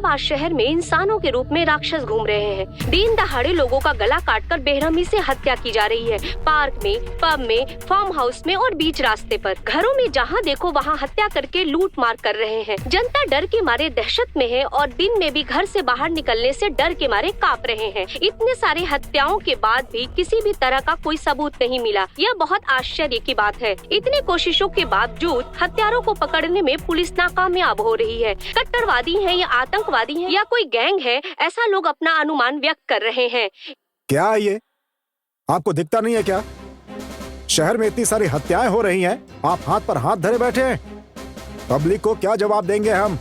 अब आज शहर में इंसानों के रूप में राक्षस घूम रहे हैं। दिन दहाड़े लोगों का गला काटकर बेरहमी से हत्या की जा रही है। पार्क में, पब में, फार्म हाउस में और बीच रास्ते पर, घरों में जहाँ देखो वहाँ हत्या करके लूट मार कर रहे हैं। जनता डर के मारे दहशत में है और दिन में भी घर से बाहर निकलने से डर के मारे कांप रहे हैं। इतने सारे हत्याओं के बाद भी किसी भी तरह का कोई सबूत नहीं मिला। यह बहुत आश्चर्य की बात है। इतनी कोशिशों के बावजूद हत्यारों को पकड़ने में पुलिस नाकामयाब हो रही है। कट्टरवादी हैं या आतंकवादी हैं या कोई गैंग है, ऐसा लोग अपना अनुमान व्यक्त कर रहे हैं। क्या ये आपको दिखता नहीं है क्या? शहर में इतनी सारी हत्याएं हो रही हैं, आप हाथ पर हाथ धरे बैठे हैं। पब्लिक को क्या जवाब देंगे हम?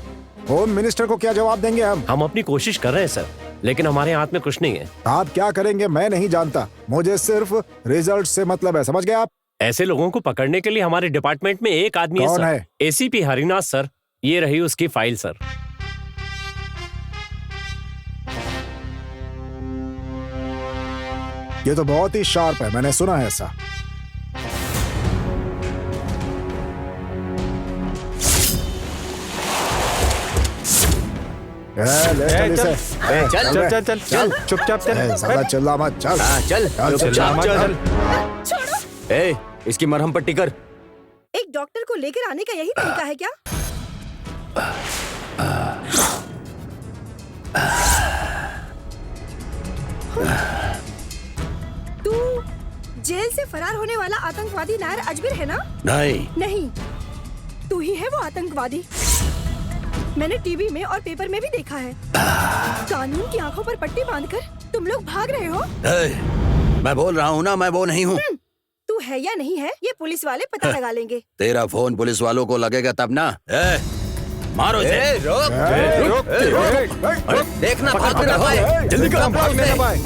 होम मिनिस्टर को क्या जवाब देंगे हम? हम अपनी कोशिश कर रहे हैं सर, लेकिन हमारे हाथ में कुछ नहीं है। आप क्या करेंगे मैं नहीं जानता, मुझे सिर्फ रिजल्ट से मतलब है, समझ गए आप? ऐसे लोगों को पकड़ने के लिए हमारे डिपार्टमेंट में एक आदमी है कौन सर। है? ACP Harinath sir. ये रही उसकी फाइल सर। ये तो बहुत ही शार्प है, मैंने सुना है ऐसा। ले चल इसे। चल चल चल चल चुपचाप चल। साला चिल्ला मत, चल चल चुपचाप चल। छोड़ो। ए, इसकी मरहम पट्टी कर। एक डॉक्टर को लेकर आने का यही तरीका है क्या? तू जेल से फरार होने वाला आतंकवादी नायर अजमेर है ना? नहीं, तू ही है वो आतंकवादी। मैंने टीवी में और पेपर में भी देखा है। कानून की आंखों पर पट्टी बांधकर तुम लोग भाग रहे हो। मैं बोल रहा हूँ ना, मैं वो नहीं हूँ। तू है या नहीं है ये पुलिस वाले पता लगा लेंगे। तेरा फोन पुलिस वालों को लगेगा तब ना। मारो इसे। रोक। देखना भाग भी ना पाए। जल्दी कर, भाग नहीं पाए।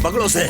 पकड़ो से।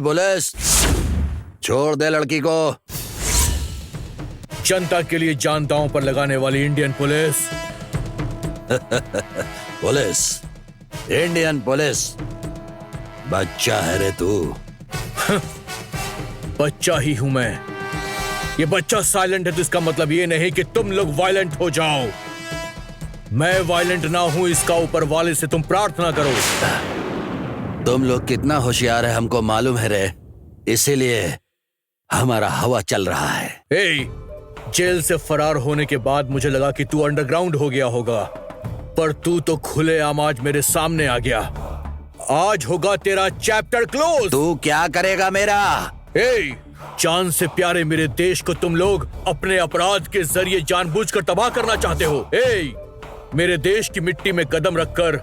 पुलिस, छोड़ दे लड़की को। जनता के लिए जान दांव पर लगाने वाली Indian police. Police, Indian police. बच्चा है रे तू। बच्चा ही हूं मैं। ये बच्चा साइलेंट है तो इसका मतलब ये नहीं कि तुम लोग वायलेंट हो जाओ। मैं वायलेंट ना हूं, इसका ऊपर वाले से तुम प्रार्थना करो। तुम लोग कितना होशियार है हमको मालूम है रे, इसीलिए हमारा हवा चल रहा है। जेल से फरार होने के बाद मुझे लगा कि तू अंडरग्राउंड हो गया होगा, पर तू तो खुलेआम आज मेरे सामने आ गया। आज होगा तेरा चैप्टर क्लोज। तू क्या करेगा मेरा? जान से प्यारे मेरे देश को तुम लोग अपने अपराध के जरिए जानबूझकर तबाह करना चाहते हो। मेरे देश की मिट्टी में कदम रखकर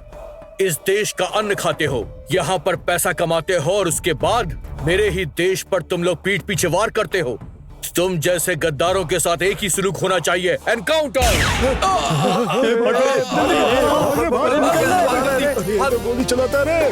इस देश का अन्न खाते हो, यहाँ पर पैसा कमाते हो और उसके बाद मेरे ही देश पर तुम लोग पीठ पीछे वार करते हो। तुम जैसे गद्दारों के साथ एक ही सलूक होना चाहिए। एनकाउंटर। गोली चलाता रे।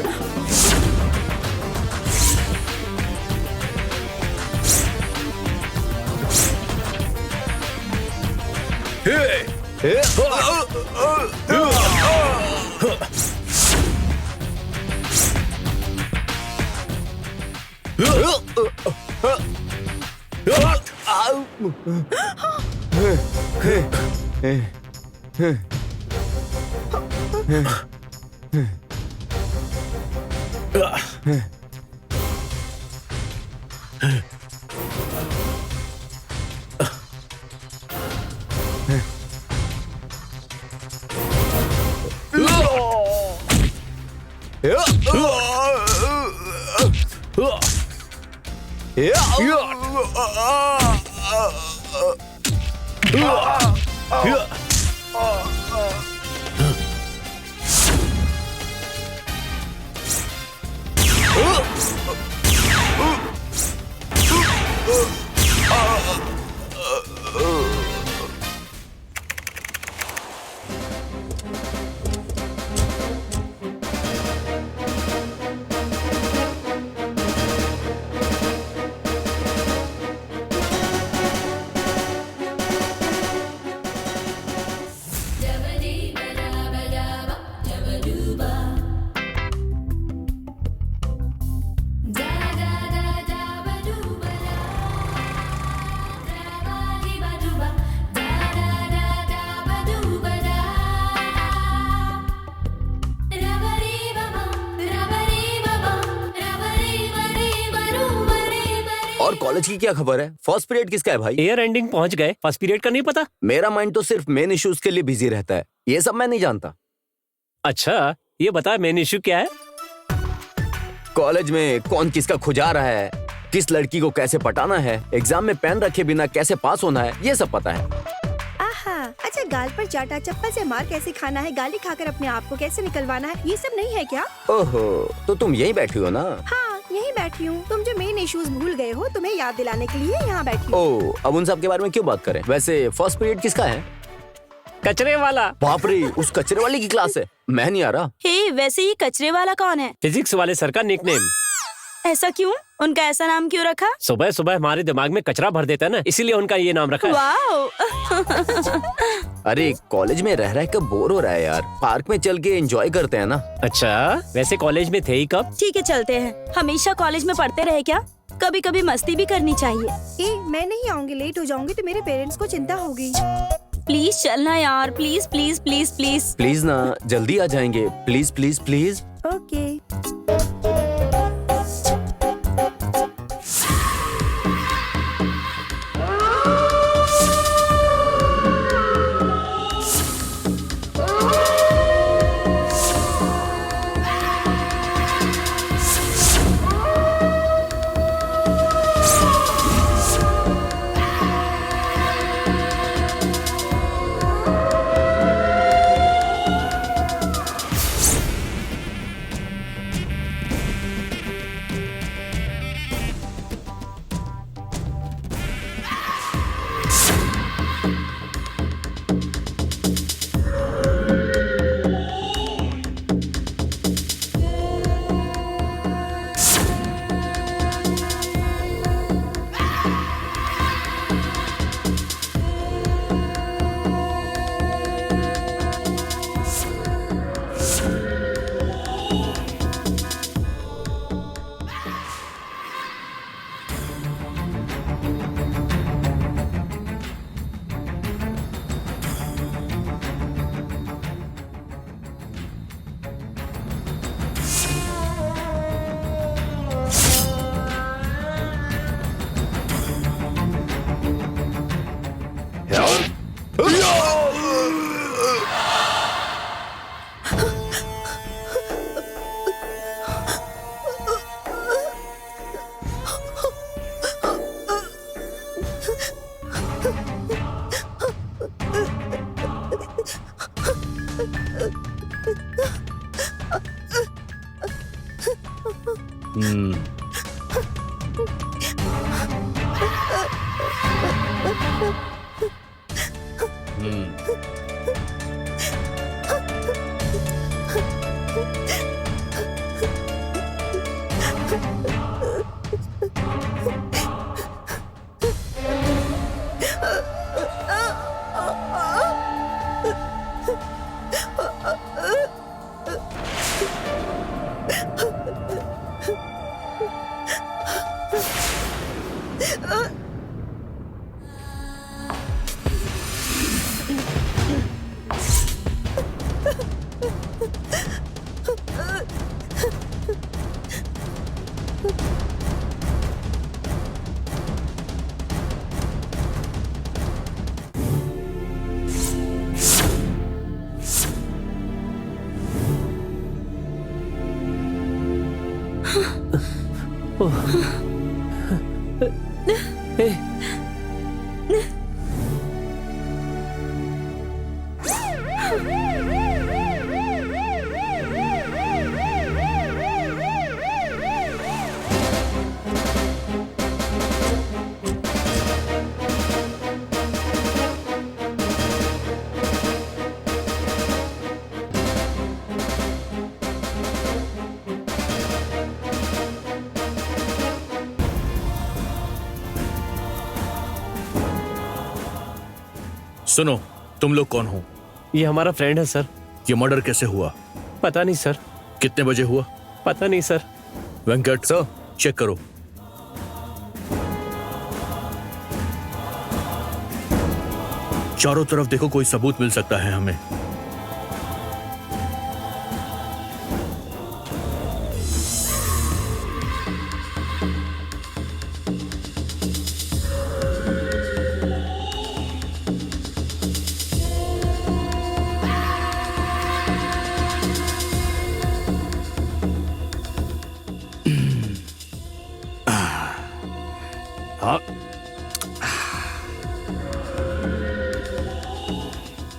और कॉलेज की क्या खबर है? फर्स्ट पीरियड किसका है भाई? एयर एंडिंग पहुंच गए, फर्स्ट पीरियड का नहीं पता। मेरा माइंड तो सिर्फ मेन इश्यूज के लिए बिजी रहता है, ये सब मैं नहीं जानता। अच्छा ये बता मेन इश्यू क्या है? कॉलेज में कौन किसका खुजा रहा है, किस लड़की को कैसे पटाना है, एग्जाम में पेन रखे बिना कैसे पास होना है, ये सब पता है। आहा, अच्छा गाल पर चाटा, चप्पल से मार कैसे खाना है, गाली खाकर अपने आप को कैसे निकलवाना है, ये सब नहीं है क्या? ओहो, तो तुम यहीं बैठी हो ना? हाँ, यहीं बैठी हूँ। तुम जो मेन इश्यूज भूल गए हो, तुम्हें याद दिलाने के लिए यहाँ बैठी हूँ। ओह, अब उन सब के बारे में क्यों बात करें? वैसे फर्स्ट पीरियड किसका है? कचरे वाला। बाप रे, उस कचरे वाले की क्लास है, मैं नहीं आ रहा। हे, वैसे ये कचरे वाला कौन है? फिजिक्स वाले सर का निकनेम। ऐसा क्यों? उनका ऐसा नाम क्यों रखा? सुबह सुबह हमारे दिमाग में कचरा भर देता है ना, इसीलिए उनका ये नाम रखा है। वाओ। अरे कॉलेज में रह रह कर बोर हो रहा है यार, पार्क में चल के एंजॉय करते हैं ना। अच्छा वैसे कॉलेज में थे ही कब? ठीक है चलते हैं। हमेशा कॉलेज में पढ़ते रहे क्या? कभी कभी मस्ती भी करनी चाहिए। मैं नहीं आऊंगी, लेट हो जाऊंगी तो मेरे पेरेंट्स को चिंता होगी। प्लीज चलना यार, please please please please please ना, जल्दी आ जाएंगे, प्लीज प्लीज प्लीज। ओके। सुनो, तुम लोग कौन हो? ये हमारा फ्रेंड है सर। ये मर्डर कैसे हुआ? पता नहीं सर। कितने बजे हुआ? पता नहीं सर। वेंकट सर, चेक करो। चारों तरफ देखो, कोई सबूत मिल सकता है हमें।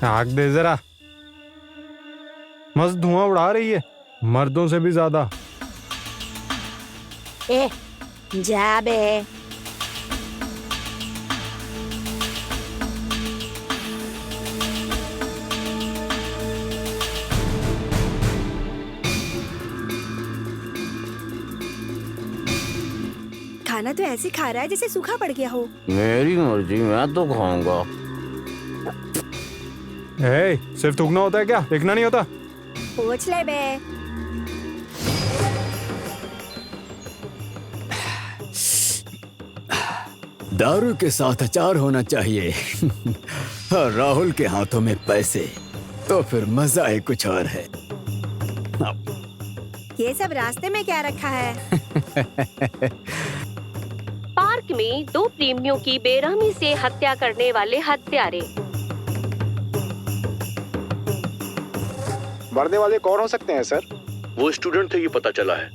आग दे जरा। मस्त धुआं उड़ा रही है, मर्दों से भी ज्यादा। ए, जा बे। खाना तो ऐसे खा रहा है जैसे सूखा पड़ गया हो। मेरी मर्जी, मैं तो खाऊंगा। सिर्फ थूकना होता है क्या? देखना नहीं होता? पूछ ले बे। दारू के साथ अचार होना चाहिए और राहुल के हाथों में पैसे, तो फिर मजा ही कुछ और है। ये सब रास्ते में क्या रखा है? पार्क में दो प्रेमियों की बेरहमी से हत्या करने वाले हत्यारे। मरने वाले कौन हो सकते हैं सर? वो स्टूडेंट थे, ये पता चला है।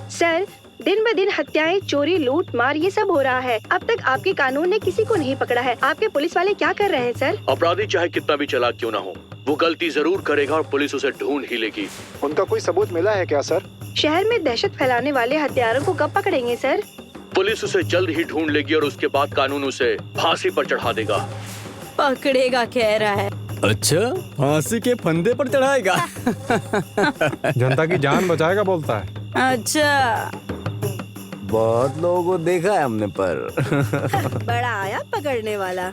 सर, दिन ब दिन हत्याएं, चोरी, लूट मार ये सब हो रहा है। अब तक आपके कानून ने किसी को नहीं पकड़ा है। आपके पुलिस वाले क्या कर रहे हैं सर? अपराधी चाहे कितना भी चालाक क्यों ना हो, वो गलती जरूर करेगा और पुलिस उसे ढूंढ ही लेगी। उनका कोई सबूत मिला है क्या सर? शहर में दहशत फैलाने वाले हत्यारों को कब पकड़ेंगे सर? पुलिस उसे जल्द ही ढूंढ लेगी और उसके बाद कानून उसे फांसी पर चढ़ा देगा। पकड़ेगा कह रहा है। अच्छा, फांसी के फंदे पर चढ़ाएगा। जनता की जान बचाएगा बोलता है। अच्छा, बहुत लोगों को देखा है हमने, पर बड़ा आया पकड़ने वाला।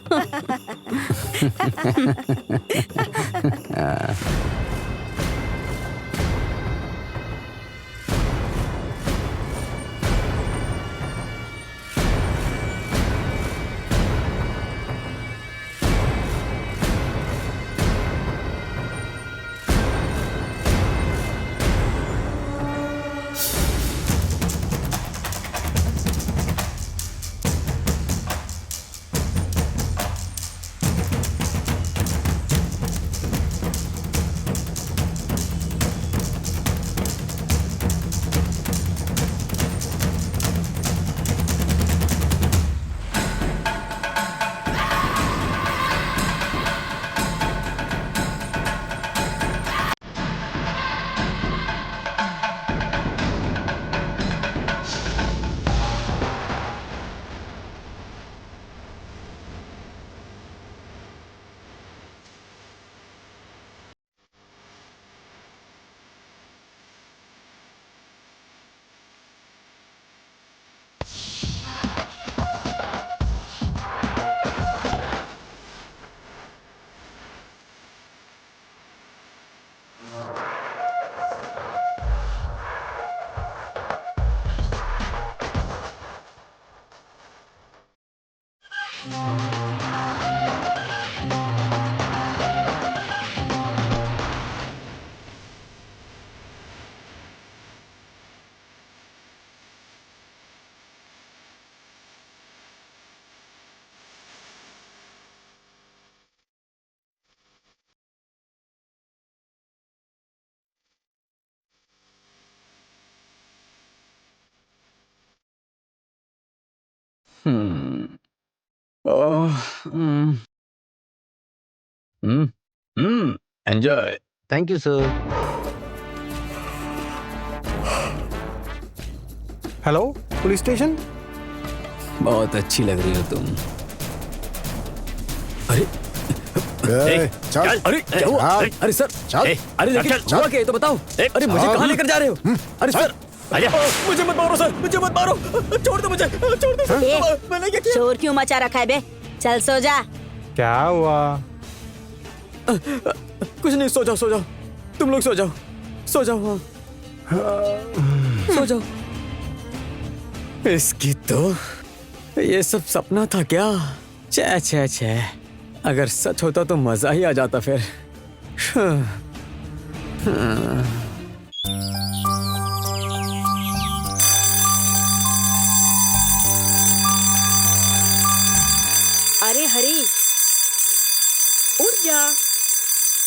Enjoy. Thank you sir. Hello police station. बहुत अच्छी लग रही हो तुम। चल अरे क्या हुआ? अरे सर चल अरे लेकिन हुआ क्या ये तो बताओ। अरे मुझे कहाँ लेकर जा रहे हो? अरे सर मुझे मत मारो सर, मुझे मत मारो, छोड़ दो मुझे, छोड़ दो सर। मैंने क्या किया? शोर क्यों मचा रखा है बे? चल सो जा। क्या हुआ? कुछ नहीं, सो जाओ, सो जाओ, तुम लोग सो जाओ, सो जाओ, सो जाओ। इसकी तो ये सब सपना था क्या? छे छे छे, अगर सच होता तो मजा ही आ जाता फिर। अरे हरी, उठ जा,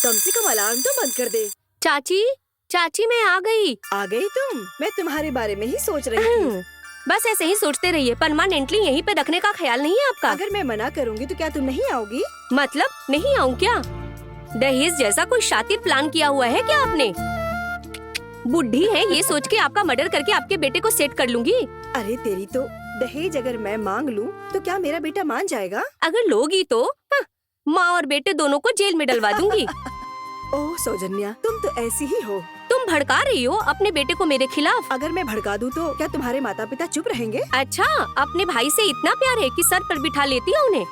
कम से कम अलार्म तो बंद कर दे। चाची, चाची मैं आ गई। आ गई तुम? मैं तुम्हारे बारे में ही सोच रही थी। बस ऐसे ही सोचते रहिए, परमानेंटली यहीं पे रखने का ख्याल नहीं है आपका? अगर मैं मना करूंगी तो क्या तुम नहीं आओगी? मतलब नहीं आऊँ क्या? दहेज जैसा कोई शातिर प्लान किया हुआ है क्या आपने? बुढ़ी है ये सोच के आपका मर्डर करके आपके बेटे को सेट कर लूंगी। अरे तेरी तो, दहेज अगर मैं मांग लूं तो क्या मेरा बेटा मान जाएगा? अगर लोगी तो माँ और बेटे दोनों को जेल में डलवा दूंगी। ओह सौजन्या, तुम तो ऐसी ही हो। तुम भड़का रही हो अपने बेटे को मेरे खिलाफ। अगर मैं भड़का दूं तो क्या तुम्हारे माता पिता चुप रहेंगे? अच्छा, अपने भाई से इतना प्यार है कि सर पर बिठा लेती है उन्हें।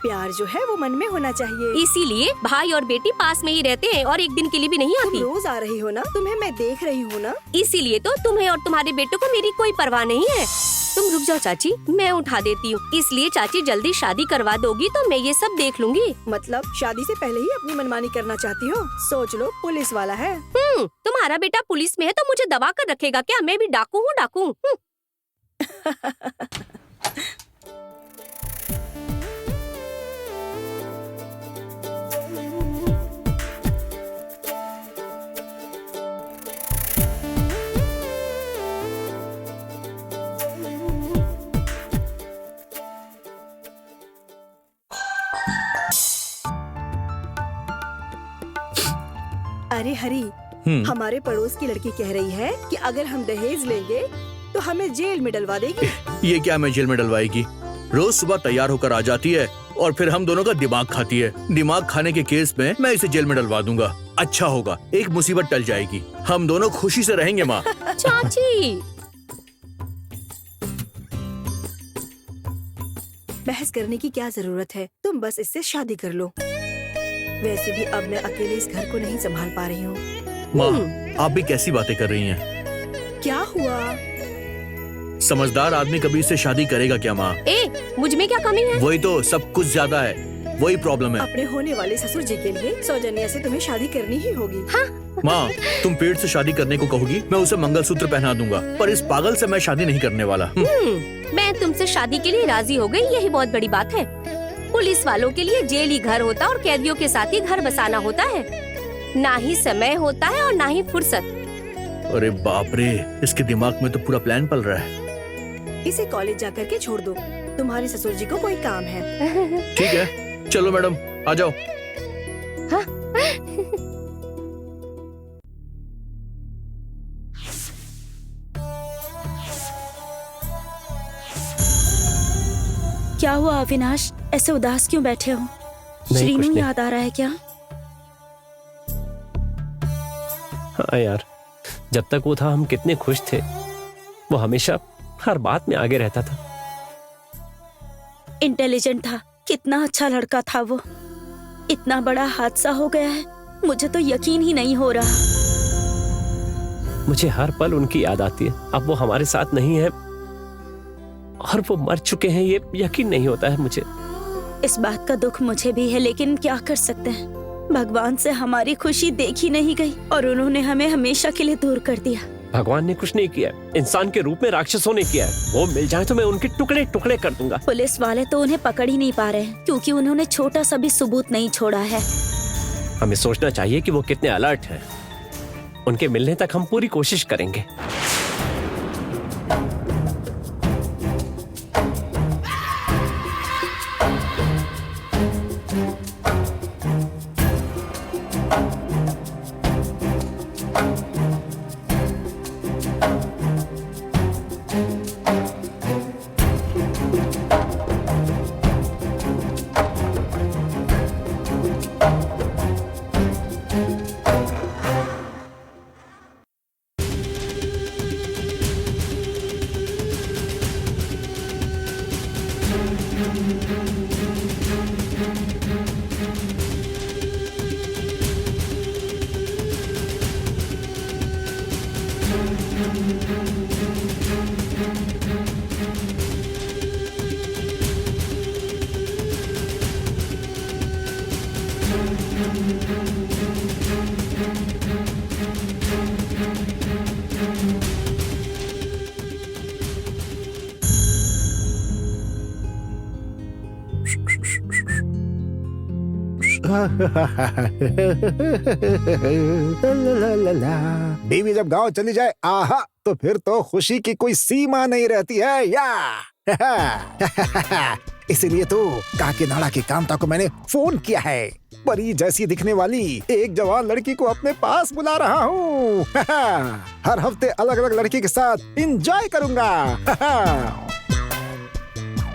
प्यार जो है वो मन में होना चाहिए। इसीलिए भाई और बेटी पास में ही रहते हैं और एक दिन के लिए भी नहीं तुम आती। रोज आ रही हो ना, तुम्हें मैं देख रही हूँ ना। इसीलिए तो तुम्हें और तुम्हारे बेटे को मेरी कोई परवाह नहीं है। तुम रुक जाओ चाची, मैं उठा देती हूँ। इसलिए चाची जल्दी शादी करवा दोगी तो मैं ये सब देख लूंगी। मतलब शादी से पहले ही अपनी मनमानी करना चाहती हो? सोच लो, पुलिस वाला है। तुम्हारा बेटा पुलिस में है तो मुझे दबा कर रखेगा क्या? मैं भी डाकू हूँ, डाकू। अरे हरी, हमारे पड़ोस की लड़की कह रही है कि अगर हम दहेज लेंगे तो हमें जेल में डलवा देगी। ये क्या मैं जेल में डलवाएगी? रोज सुबह तैयार होकर आ जाती है और फिर हम दोनों का दिमाग खाती है। दिमाग खाने के केस में मैं इसे जेल में डलवा दूंगा। अच्छा होगा, एक मुसीबत टल जाएगी, हम दोनों खुशी से रहेंगे माँ। चाची, बहस करने की क्या जरूरत है? तुम बस इससे शादी कर लो। वैसे भी अब मैं अकेले इस घर को नहीं संभाल पा रही हूँ। माँ, आप भी कैसी बातें कर रही हैं? क्या हुआ? समझदार आदमी कभी इससे शादी करेगा क्या माँ? मुझ में क्या कमी है? वही तो, सब कुछ ज्यादा है, वही प्रॉब्लम है। अपने होने वाले ससुर जी के लिए सौजन्या से तुम्हें शादी करनी ही होगी। हाँ? माँ, तुम पेट से शादी करने को कहोगी, मैं उसे मंगलसूत्र पहना दूंगा, पर इस पागल से मैं शादी नहीं करने वाला। मैं तुमसे शादी के लिए राजी हो गई, यही बहुत बड़ी बात है। पुलिस वालों के लिए जेल ही घर होता और कैदियों के साथ ही घर बसाना होता है। ना ही समय होता है और ना ही फुर्सत। अरे बाप रे, इसके दिमाग में तो पूरा प्लान पल रहा है। इसे कॉलेज जाकर के छोड़ दो, तुम्हारे ससुर जी को कोई काम है। ठीक है, चलो मैडम, आ जाओ। हाँ? क्या हुआ अविनाश, ऐसे उदास क्यों बैठे हो? श्रीनू याद आ रहा है क्या? हाँ यार, जब तक वो था हम कितने खुश थे। वो हमेशा हर बात में आगे रहता था। इंटेलिजेंट था, कितना अच्छा लड़का था वो। इतना बड़ा हादसा हो गया है, मुझे तो यकीन ही नहीं हो रहा। मुझे हर पल उनकी याद आती है। अब वो हमारे साथ नहीं है और वो मर चुके हैं, ये यकीन नहीं होता है मुझे। इस बात का दुख मुझे भी है, लेकिन क्या कर सकते हैं। भगवान से हमारी खुशी देखी नहीं गई और उन्होंने हमें हमेशा के लिए दूर कर दिया। भगवान ने कुछ नहीं किया, इंसान के रूप में राक्षसों ने किया है। वो मिल जाए तो मैं उनके टुकड़े टुकड़े कर दूंगा। पुलिस वाले तो उन्हें पकड़ ही नहीं पा रहे हैं, क्योंकि उन्होंने छोटा सा भी सबूत नहीं छोड़ा है। हमें सोचना चाहिए कि वो कितने अलर्ट हैं। उनके मिलने तक हम पूरी कोशिश करेंगे। बीवी जब गांव चली जाए आहा तो फिर तो खुशी की कोई सीमा नहीं रहती है या इसीलिए तो काकीनाडा की कांता को मैंने फोन किया है। परी जैसी दिखने वाली एक जवान लड़की को अपने पास बुला रहा हूँ। हर हफ्ते अलग अलग लड़की के साथ एंजॉय करूंगा।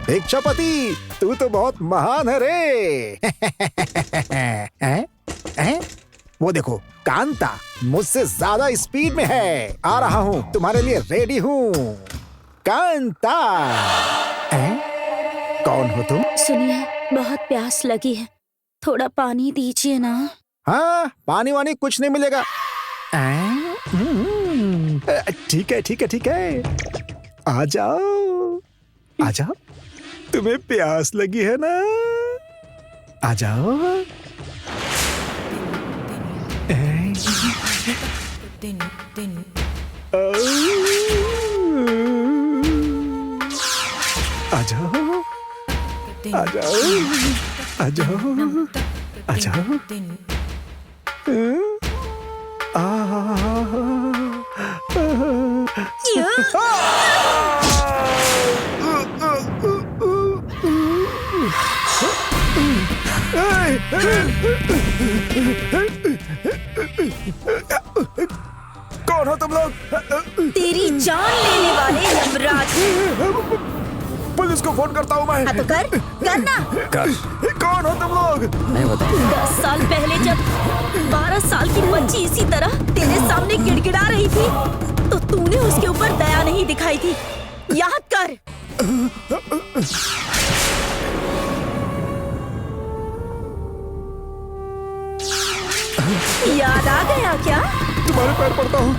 भिक्षापति तू तो बहुत महान है रे। वो देखो कांता मुझसे ज्यादा स्पीड में है। आ रहा हूँ, तुम्हारे लिए रेडी हूँ। कांता कौन हो तुम? सुनिए, बहुत प्यास लगी है, थोड़ा पानी दीजिए ना। हाँ, पानी वानी कुछ नहीं मिलेगा। ठीक है ठीक है ठीक है, आ जाओ आ जाओ, तुम्हें प्यास लगी है ना, आ जाओ। आ जाओ आ जाओ आ जाओ आ जाओ। कौन हो तुम लोग? तेरी जान लेने वाले यमराज। पुलिस को फोन करता हूँ मैं। हाँ तो करना। कौन हो तुम लोग? मैं बताऊँ। 10 साल पहले जब 12 साल की बच्ची इसी तरह तेरे सामने गिड़गिड़ा रही थी तो तूने उसके ऊपर दया नहीं दिखाई थी, याद कर। याद आ गया क्या? तुम्हारे पैर पड़ता हूँ,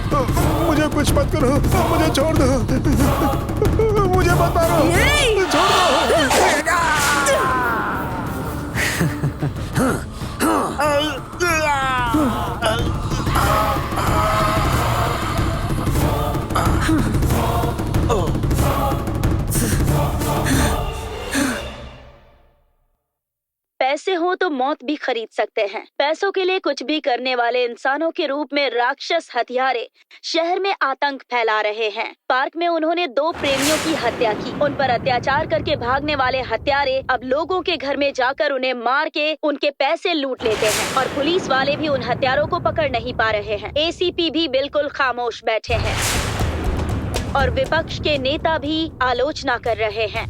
मुझे कुछ मत करो, मुझे छोड़ दो, मुझे मत मारो, छोड़ दो। पैसे हो तो मौत भी खरीद सकते हैं। पैसों के लिए कुछ भी करने वाले इंसानों के रूप में राक्षस हत्यारे शहर में आतंक फैला रहे हैं। पार्क में उन्होंने 2 प्रेमियों की हत्या की। उन पर अत्याचार करके भागने वाले हत्यारे अब लोगों के घर में जाकर उन्हें मार के उनके पैसे लूट लेते हैं और पुलिस वाले भी उन हत्यारों को पकड़ नहीं पा रहे हैं। एसीपी भी बिल्कुल खामोश बैठे हैं और विपक्ष के नेता भी आलोचना कर रहे हैं।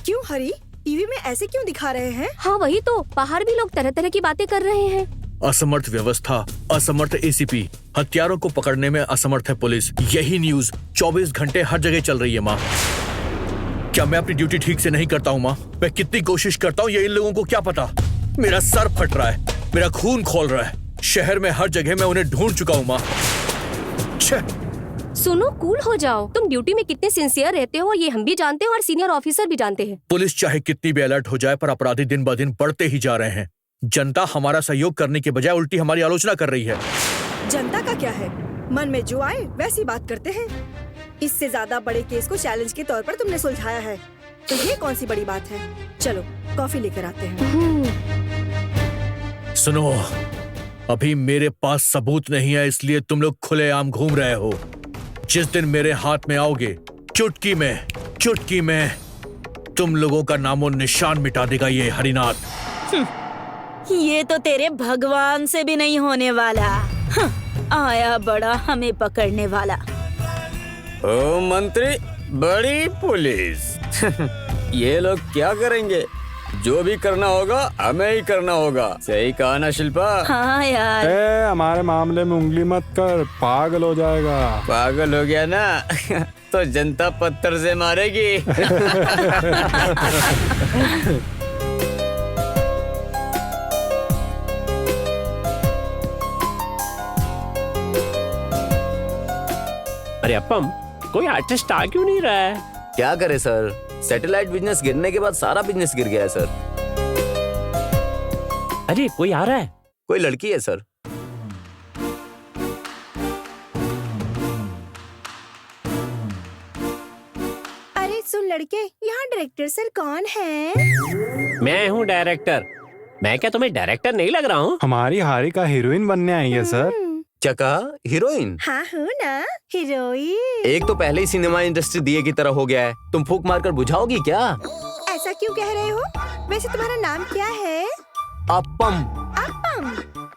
क्यों हरी, टीवी में ऐसे क्यों दिखा रहे हैं? हाँ वही तो, बाहर भी लोग तरह तरह की बातें कर रहे हैं। असमर्थ व्यवस्था, असमर्थ एसीपी, हत्यारों को पकड़ने में असमर्थ है पुलिस। यही न्यूज 24 घंटे हर जगह चल रही है माँ। क्या मैं अपनी ड्यूटी ठीक से नहीं करता हूँ माँ? मैं कितनी कोशिश करता हूँ ये इन लोगों को क्या पता। मेरा सर फट रहा है, मेरा खून खोल रहा है। शहर में हर जगह मैं उन्हें ढूंढ चुका हूँ माँ। सुनो, कूल हो जाओ। तुम ड्यूटी में कितने सिंसियर रहते हो ये हम भी जानते हैं और सीनियर ऑफिसर भी जानते हैं। पुलिस चाहे कितनी भी अलर्ट हो जाए पर अपराधी दिन ब दिन बढ़ते ही जा रहे हैं। जनता हमारा सहयोग करने के बजाय उल्टी हमारी आलोचना कर रही है। जनता का क्या है, मन में जो आए वैसी बात करते हैं। इससे ज्यादा बड़े केस को चैलेंज के तौर पर तुमने सुलझाया है, तो ये कौन सी बड़ी बात है? चलो कॉफी लेकर आते हैं। सुनो, अभी मेरे पास सबूत नहीं है, इसलिए तुम लोग खुलेआम घूम रहे हो। जिस दिन मेरे हाथ में आओगे, चुटकी में तुम लोगों का नामो निशान मिटा देगा ये हरिनाथ। ये तो तेरे भगवान से भी नहीं होने वाला। आया बड़ा हमें पकड़ने वाला। ओ मंत्री, बड़ी पुलिस। ये लोग क्या करेंगे? जो भी करना होगा हमें ही करना होगा। सही कहा ना शिल्पा? हाँ यार। हमारे मामले में उंगली मत कर, पागल हो जाएगा। पागल हो गया ना तो जनता पत्थर से मारेगी। अरे अपम, कोई आर्टिस्ट आ क्यों नहीं रहा है? क्या करे सर, सैटेलाइट बिजनेस गिरने के बाद सारा बिजनेस गिर गया है सर। अरे कोई आ रहा है? कोई लड़की है सर। अरे सुन लड़के, यहाँ डायरेक्टर सर कौन है? मैं हूँ डायरेक्टर। मैं क्या तुम्हें डायरेक्टर नहीं लग रहा हूँ? हमारी हारिका हीरोइन बनने आई है सर। क्या कहा? हीरोइन? हाँ हूँ ना, हीरोइन। एक तो पहले ही सिनेमा इंडस्ट्री दिए की तरह हो गया है, तुम फूंक मारकर बुझाओगी क्या? ऐसा क्यों कह रहे हो? वैसे तुम्हारा नाम क्या है? अपम। अपम?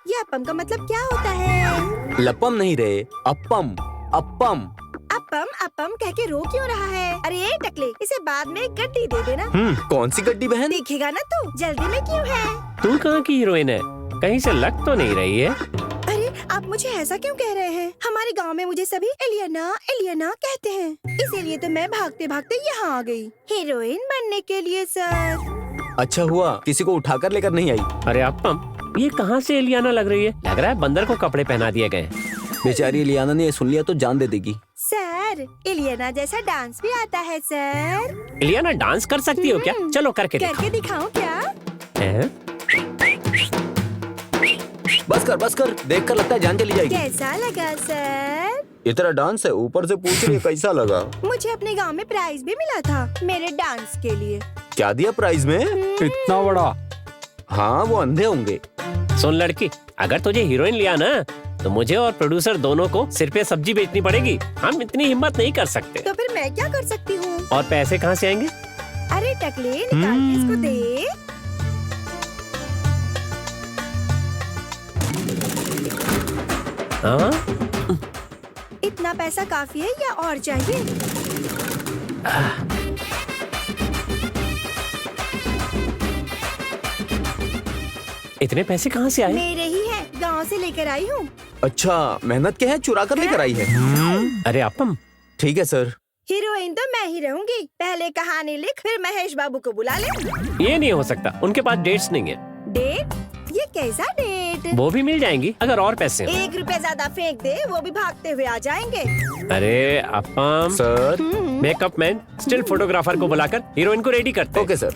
ये अपम का मतलब क्या होता है? लपम नहीं रे, अपम। अपम। अपम अपम कह के रो क्यों रहा है? अरे टकले, इसे बाद में गड्डी दे देना। कौन सी गड्डी बहन? देखेगा ना तू, जल्दी में क्यों है? तू कहाँ की हीरोइन है? कहीं से लग तो नहीं रही है। अरे आप मुझे ऐसा क्यों कह रहे हैं? हमारे गांव में मुझे सभी एलियाना एलियाना कहते हैं, इसीलिए तो मैं भागते भागते यहाँ आ गई हीरोइन बनने के लिए सर। अच्छा हुआ किसी को उठाकर लेकर नहीं आई। अरे अपम, ये कहाँ से एलियाना लग रही है? लग रहा है बंदर को कपड़े पहना दिए गए। बेचारी एलियाना ने ये सुन लिया तो जान दे देगी। सर एलियाना जैसा डांस भी आता है सर। एलियाना डांस कर सकती हो क्या? चलो करके दिखाओ क्या? बस कर, देख कर लगता है जान चली जाएगी। कैसा लगा सर? ये तेरा डांस है, ऊपर से पूछ रही है कैसा लगा? मुझे अपने गांव में प्राइज भी मिला था मेरे डांस के लिए। क्या दिया प्राइज में? इतना बड़ा? हाँ वो अंधे होंगे। सुन लड़की, अगर तुझे हीरोइन लिया ना तो मुझे और प्रोड्यूसर दोनों को सिर पे सब्जी बेचनी पड़ेगी। हम इतनी हिम्मत नहीं कर सकते। तो फिर मैं क्या कर सकती हूँ? और पैसे कहाँ से आएंगे? अरे टकले, निकाल के इसको दे। हाँ? इतना पैसा काफी है या और चाहिए? इतने पैसे कहाँ से आए? मेरे ही है, गांव से लेकर आई हूँ। अच्छा, मेहनत के है, चुरा कर लेकर आई है। अरे अपम, ठीक है सर। हीरोइन तो मैं ही रहूंगी। पहले कहानी लिख, फिर महेश बाबू को बुला ले। ये नहीं हो सकता, उनके पास डेट्स नहीं है। डेट? ये कैसा डेट? वो भी मिल जाएंगी अगर और पैसे हो। 1 रुपया ज्यादा फेंक दे, वो भी भागते हुए आ जाएंगे। अरे appam sir, makeup man still photographer को बुलाकर हीरोइन को रेडी करते हैं। Okay sir.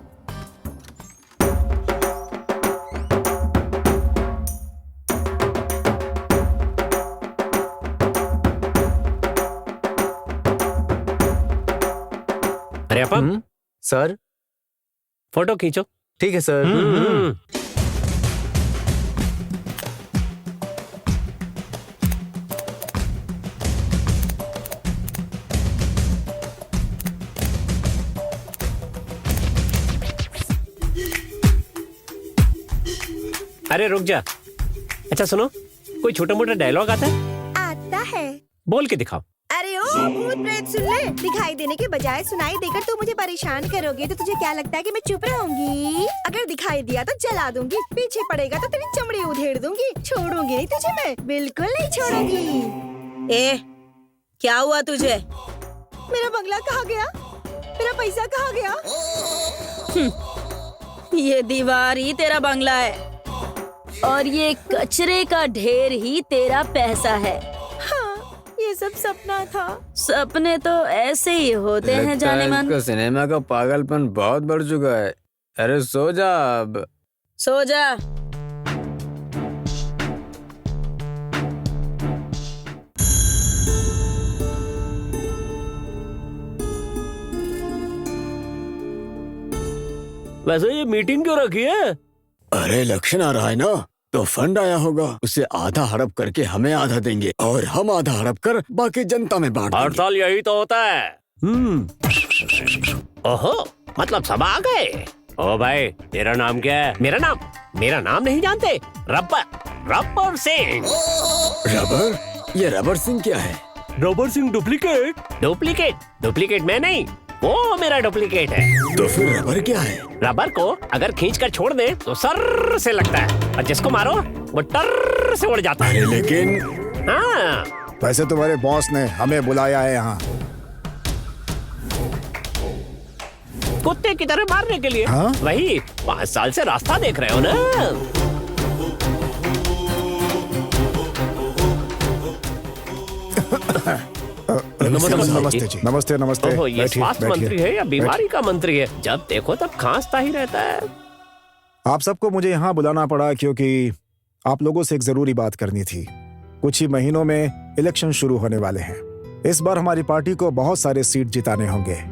अरे अपम, सर फोटो खींचो। ठीक है सर। अरे रुक जा। अच्छा सुनो, कोई छोटा मोटा डायलॉग आता है? आता है। बोल के दिखाओ। अरे ओ भूत प्रेत, सुन ले। दिखाई देने के बजाय सुनाई देकर तू मुझे परेशान करोगे तो तुझे क्या लगता है कि मैं चुप रहूंगी? अगर दिखाई दिया तो जला दूंगी, पीछे पड़ेगा तो तेरी चमड़ी उधेड़ दूंगी। छोड़ूंगी नहीं तुझे मैं, बिल्कुल नहीं छोड़ूंगी। ए, क्या हुआ तुझे? मेरा बंगला कहाँ गया? मेरा पैसा कहाँ गया? ये दीवार ही तेरा बंगला है और ये कचरे का ढेर ही तेरा पैसा है। हाँ, ये सब सपना था। सपने तो ऐसे ही होते हैं जाने मन। इसका सिनेमा का पागलपन बहुत बढ़ चुका है। अरे सो जा अब। सो जा। वैसे ये मीटिंग क्यों रखी है? अरे इलेक्शन आ रहा है ना, तो फंड आया होगा, उसे आधा हड़प करके हमें आधा देंगे और हम आधा हड़प कर बाकी जनता में बांट हर देंगे। साल यही तो होता है। ओहो, मतलब सब आ गए। ओ भाई, तेरा नाम क्या है? मेरा नाम नहीं जानते? रबर सिंह। रबर? ये रबर सिंह क्या है? रबर सिंह डुप्लीकेट मैं नहीं, वो मेरा डुप्लीकेट है। तो फिर रबर क्या है? रबर को अगर खींच कर छोड़ दे तो सर से लगता है और जिसको मारो वो टर से उड़ जाता है। लेकिन हाँ, वैसे तुम्हारे बॉस ने हमें बुलाया है यहाँ। कुत्ते की तरह मारने के लिए। हाँ? वही 5 साल से रास्ता देख रहे हो ना। नमस्ते जी। नमस्ते नमस्ते। ओहो, ये बैठिए, स्वास्थ्य बैठिए। मंत्री है या बीमारी का मंत्री है? जब देखो तब खांसता ही रहता है। आप सबको मुझे यहाँ बुलाना पड़ा क्योंकि आप लोगों से एक जरूरी बात करनी थी। कुछ ही महीनों में इलेक्शन शुरू होने वाले हैं। इस बार हमारी पार्टी को बहुत सारे सीट जिताने होंगे।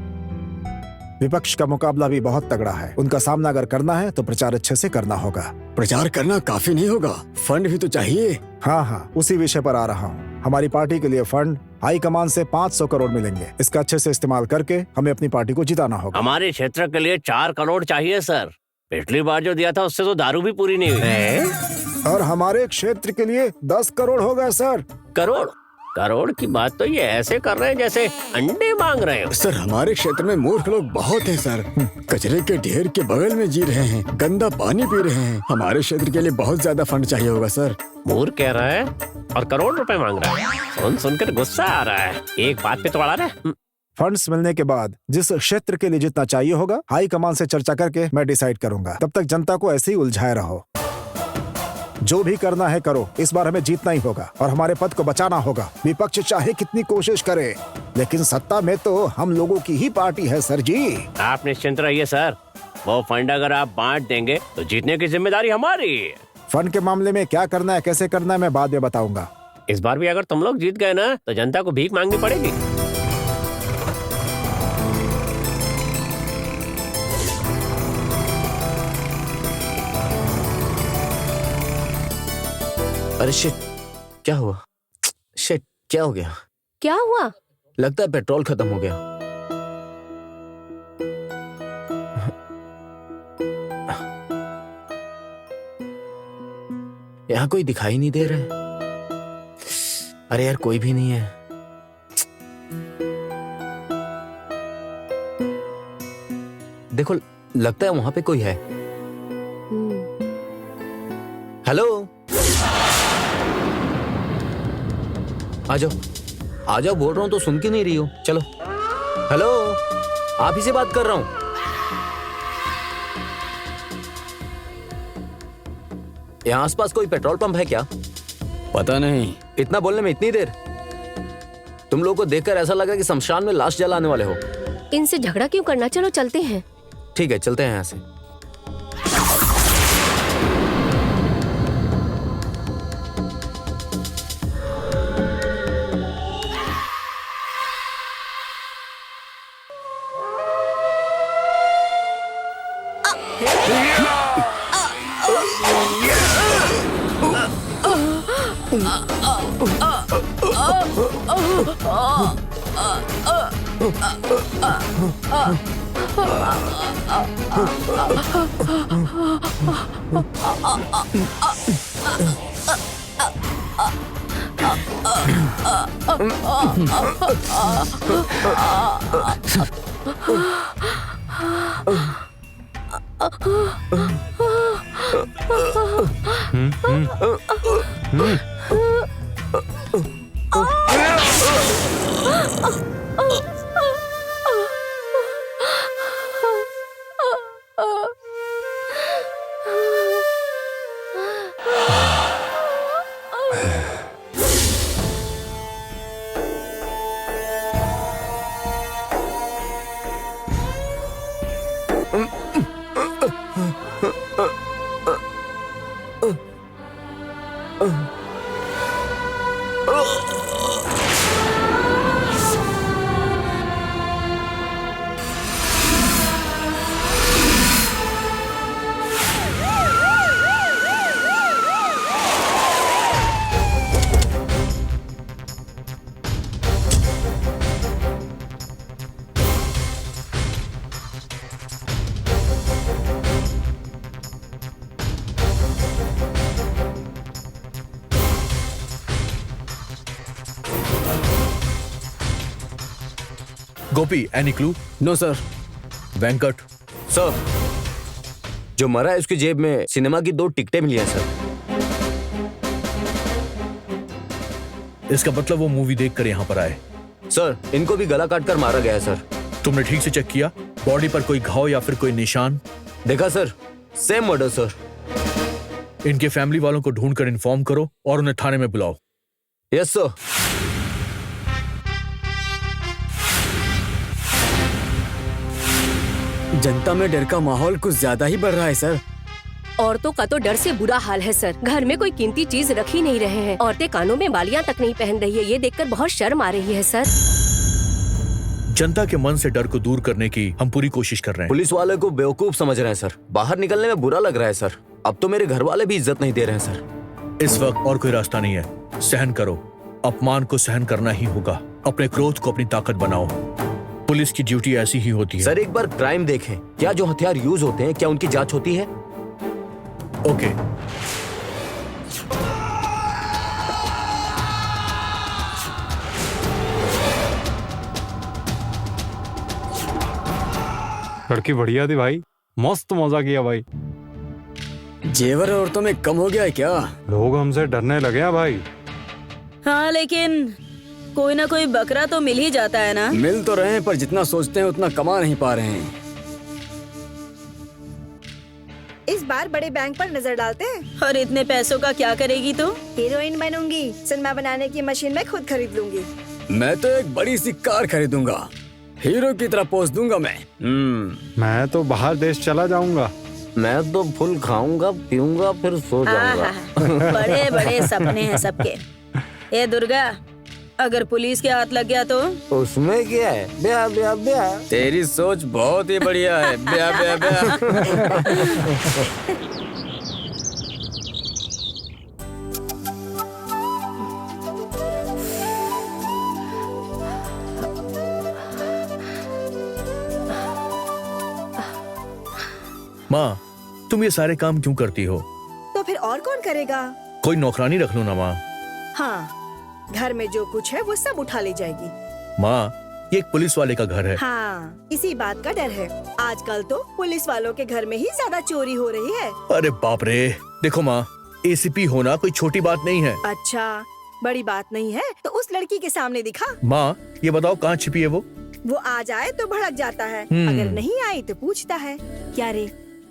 विपक्ष का मुकाबला भी बहुत तगड़ा है। उनका सामना अगर करना है तो प्रचार अच्छे से करना होगा। प्रचार करना काफी नहीं होगा, फंड भी तो चाहिए। हाँ, उसी विषय पर आ रहा हूँ। हमारी पार्टी के लिए फंड हाई कमान से 500 करोड़ मिलेंगे। इसका अच्छे से इस्तेमाल करके हमें अपनी पार्टी को जिताना होगा। हमारे क्षेत्र के लिए 4 करोड़ चाहिए सर। पिछली बार जो दिया था उससे तो दारू भी पूरी नहीं हुई। और हमारे क्षेत्र के लिए 10 करोड़ होगा सर। करोड़ की बात तो ये ऐसे कर रहे हैं जैसे अंडे मांग रहे हो। सर हमारे क्षेत्र में मूर्ख लोग बहुत हैं सर। कचरे के ढेर के बगल में जी रहे हैं, गंदा पानी पी रहे हैं। हमारे क्षेत्र के लिए बहुत ज्यादा फंड चाहिए होगा सर। मूर्ख कह रहा है और करोड़ रुपए मांग रहा है। सुनकर गुस्सा आ रहा है। एक बात पे तो अड़ा रहे। फंड्स मिलने के बाद जिस क्षेत्र के लिए जितना चाहिए होगा हाई कमान से चर्चा करके मैं डिसाइड करूंगा। तब तक जनता को ऐसे ही उलझाए रहो। जो भी करना है करो, इस बार हमें जीतना ही होगा और हमारे पद को बचाना होगा। विपक्ष चाहे कितनी कोशिश करे, लेकिन सत्ता में तो हम लोगों की ही पार्टी है सर जी। आप निश्चिंत रहिए सर, वो फंड अगर आप बांट देंगे तो जीतने की जिम्मेदारी हमारी। फंड के मामले में क्या करना है, कैसे करना है, मैं बाद में बताऊंगा। इस बार भी अगर तुम लोग जीत गए ना तो जनता को भीख मांगनी पड़ेगी। अरे शिट, क्या हुआ? शिट, क्या हो गया? क्या हुआ? लगता है पेट्रोल खत्म हो गया। यहाँ कोई दिखाई नहीं दे रहा है। अरे यार, कोई भी नहीं है। देखो, लगता है वहां पे कोई है। हेलो, आ जाओ बोल रहा हूं तो सुन के नहीं रही हो। चलो। हेलो, आप ही से बात कर रहा हूं। यहाँ आसपास कोई पेट्रोल पंप है क्या? पता नहीं। इतना बोलने में इतनी देर? तुम लोगों को देखकर ऐसा लगा कि शमशान में लाश जलाने वाले हो। इनसे झगड़ा क्यों करना, चलो चलते हैं। ठीक है, चलते हैं यहाँ से। Gopi, any clue? No sir. Venkat? Sir, जो मरा है उसकी जेब में सिनेमा की 2 टिकटें मिली हैं सर। इसका मतलब वो मूवी देखकर यहाँ पर आए। सर, इनको भी गला काट कर मारा गया है सर। तुमने ठीक से चेक किया? बॉडी पर कोई घाव या फिर कोई निशान? देखा सर, सेम मर्डर सर। इनके फैमिली वालों को ढूंढकर इन्फॉर्म करो और उन्हें थाने में बुलाओ। Yes sir. जनता में डर का माहौल कुछ ज्यादा ही बढ़ रहा है सर। औरतों का तो डर से बुरा हाल है सर। घर में कोई कीमती चीज रख ही नहीं रहे हैं। औरतें कानों में बालियां तक नहीं पहन रही है। ये देखकर बहुत शर्म आ रही है सर। जनता के मन से डर को दूर करने की हम पूरी कोशिश कर रहे हैं। पुलिस वाले को बेवकूफ समझ रहे हैं सर। बाहर निकलने में बुरा लग रहा है सर। अब तो मेरे घर वाले भी इज्जत नहीं दे रहे हैं सर। इस वक्त और कोई रास्ता नहीं है। सहन करो, अपमान को सहन करना ही होगा। अपने क्रोध को अपनी ताकत बनाओ। पुलिस की ड्यूटी ऐसी ही होती है। सर, एक बार क्राइम देखें। क्या जो हथियार यूज होते हैं, क्या उनकी जांच होती है? ओके। लड़की बढ़िया थी भाई, मस्त मजा किया भाई। जेवर औरतों में कम हो गया है क्या? लोग हमसे डरने लगे हैं भाई। हाँ, लेकिन कोई ना कोई बकरा तो मिल ही जाता है ना। मिल तो रहे हैं, पर जितना सोचते हैं उतना कमा नहीं पा रहे हैं। इस बार बड़े बैंक पर नजर डालते हैं। और इतने पैसों का क्या करेगी तू? हीरोइन बनूंगी। सिनेमा बनाने की मशीन मैं खुद खरीद लूंगी। मैं तो एक बड़ी सी कार खरीदूंगा। हीरो की तरह पोज दूंगा मैं। मैं तो बाहर देश चला जाऊंगा। मैं तो फुल खाऊंगा, पीऊंगा, फिर सो जाऊंगा। बड़े बड़े सपने हैं सबके। ए दुर्गा, अगर पुलिस के हाथ लग गया तो? उसमें क्या है? ब्याह ब्याह ब्याह। तेरी सोच बहुत ही बढ़िया है। ब्याह ब्याह ब्याह। माँ, तुम ये सारे काम क्यों करती हो? तो फिर और कौन करेगा? कोई नौकरानी रख लो ना माँ। हाँ, घर में जो कुछ है वो सब उठा ले जाएगी। माँ, ये एक पुलिस वाले का घर है। हाँ, इसी बात का डर है। आजकल तो पुलिस वालों के घर में ही ज्यादा चोरी हो रही है। अरे बाप रे, देखो माँ, एसीपी होना कोई छोटी बात नहीं है। अच्छा, बड़ी बात नहीं है तो उस लड़की के सामने दिखा। माँ, ये बताओ कहाँ छिपी है वो? वो आ जाए तो भड़क जाता है, अगर नहीं आई तो पूछता है। क्या रे,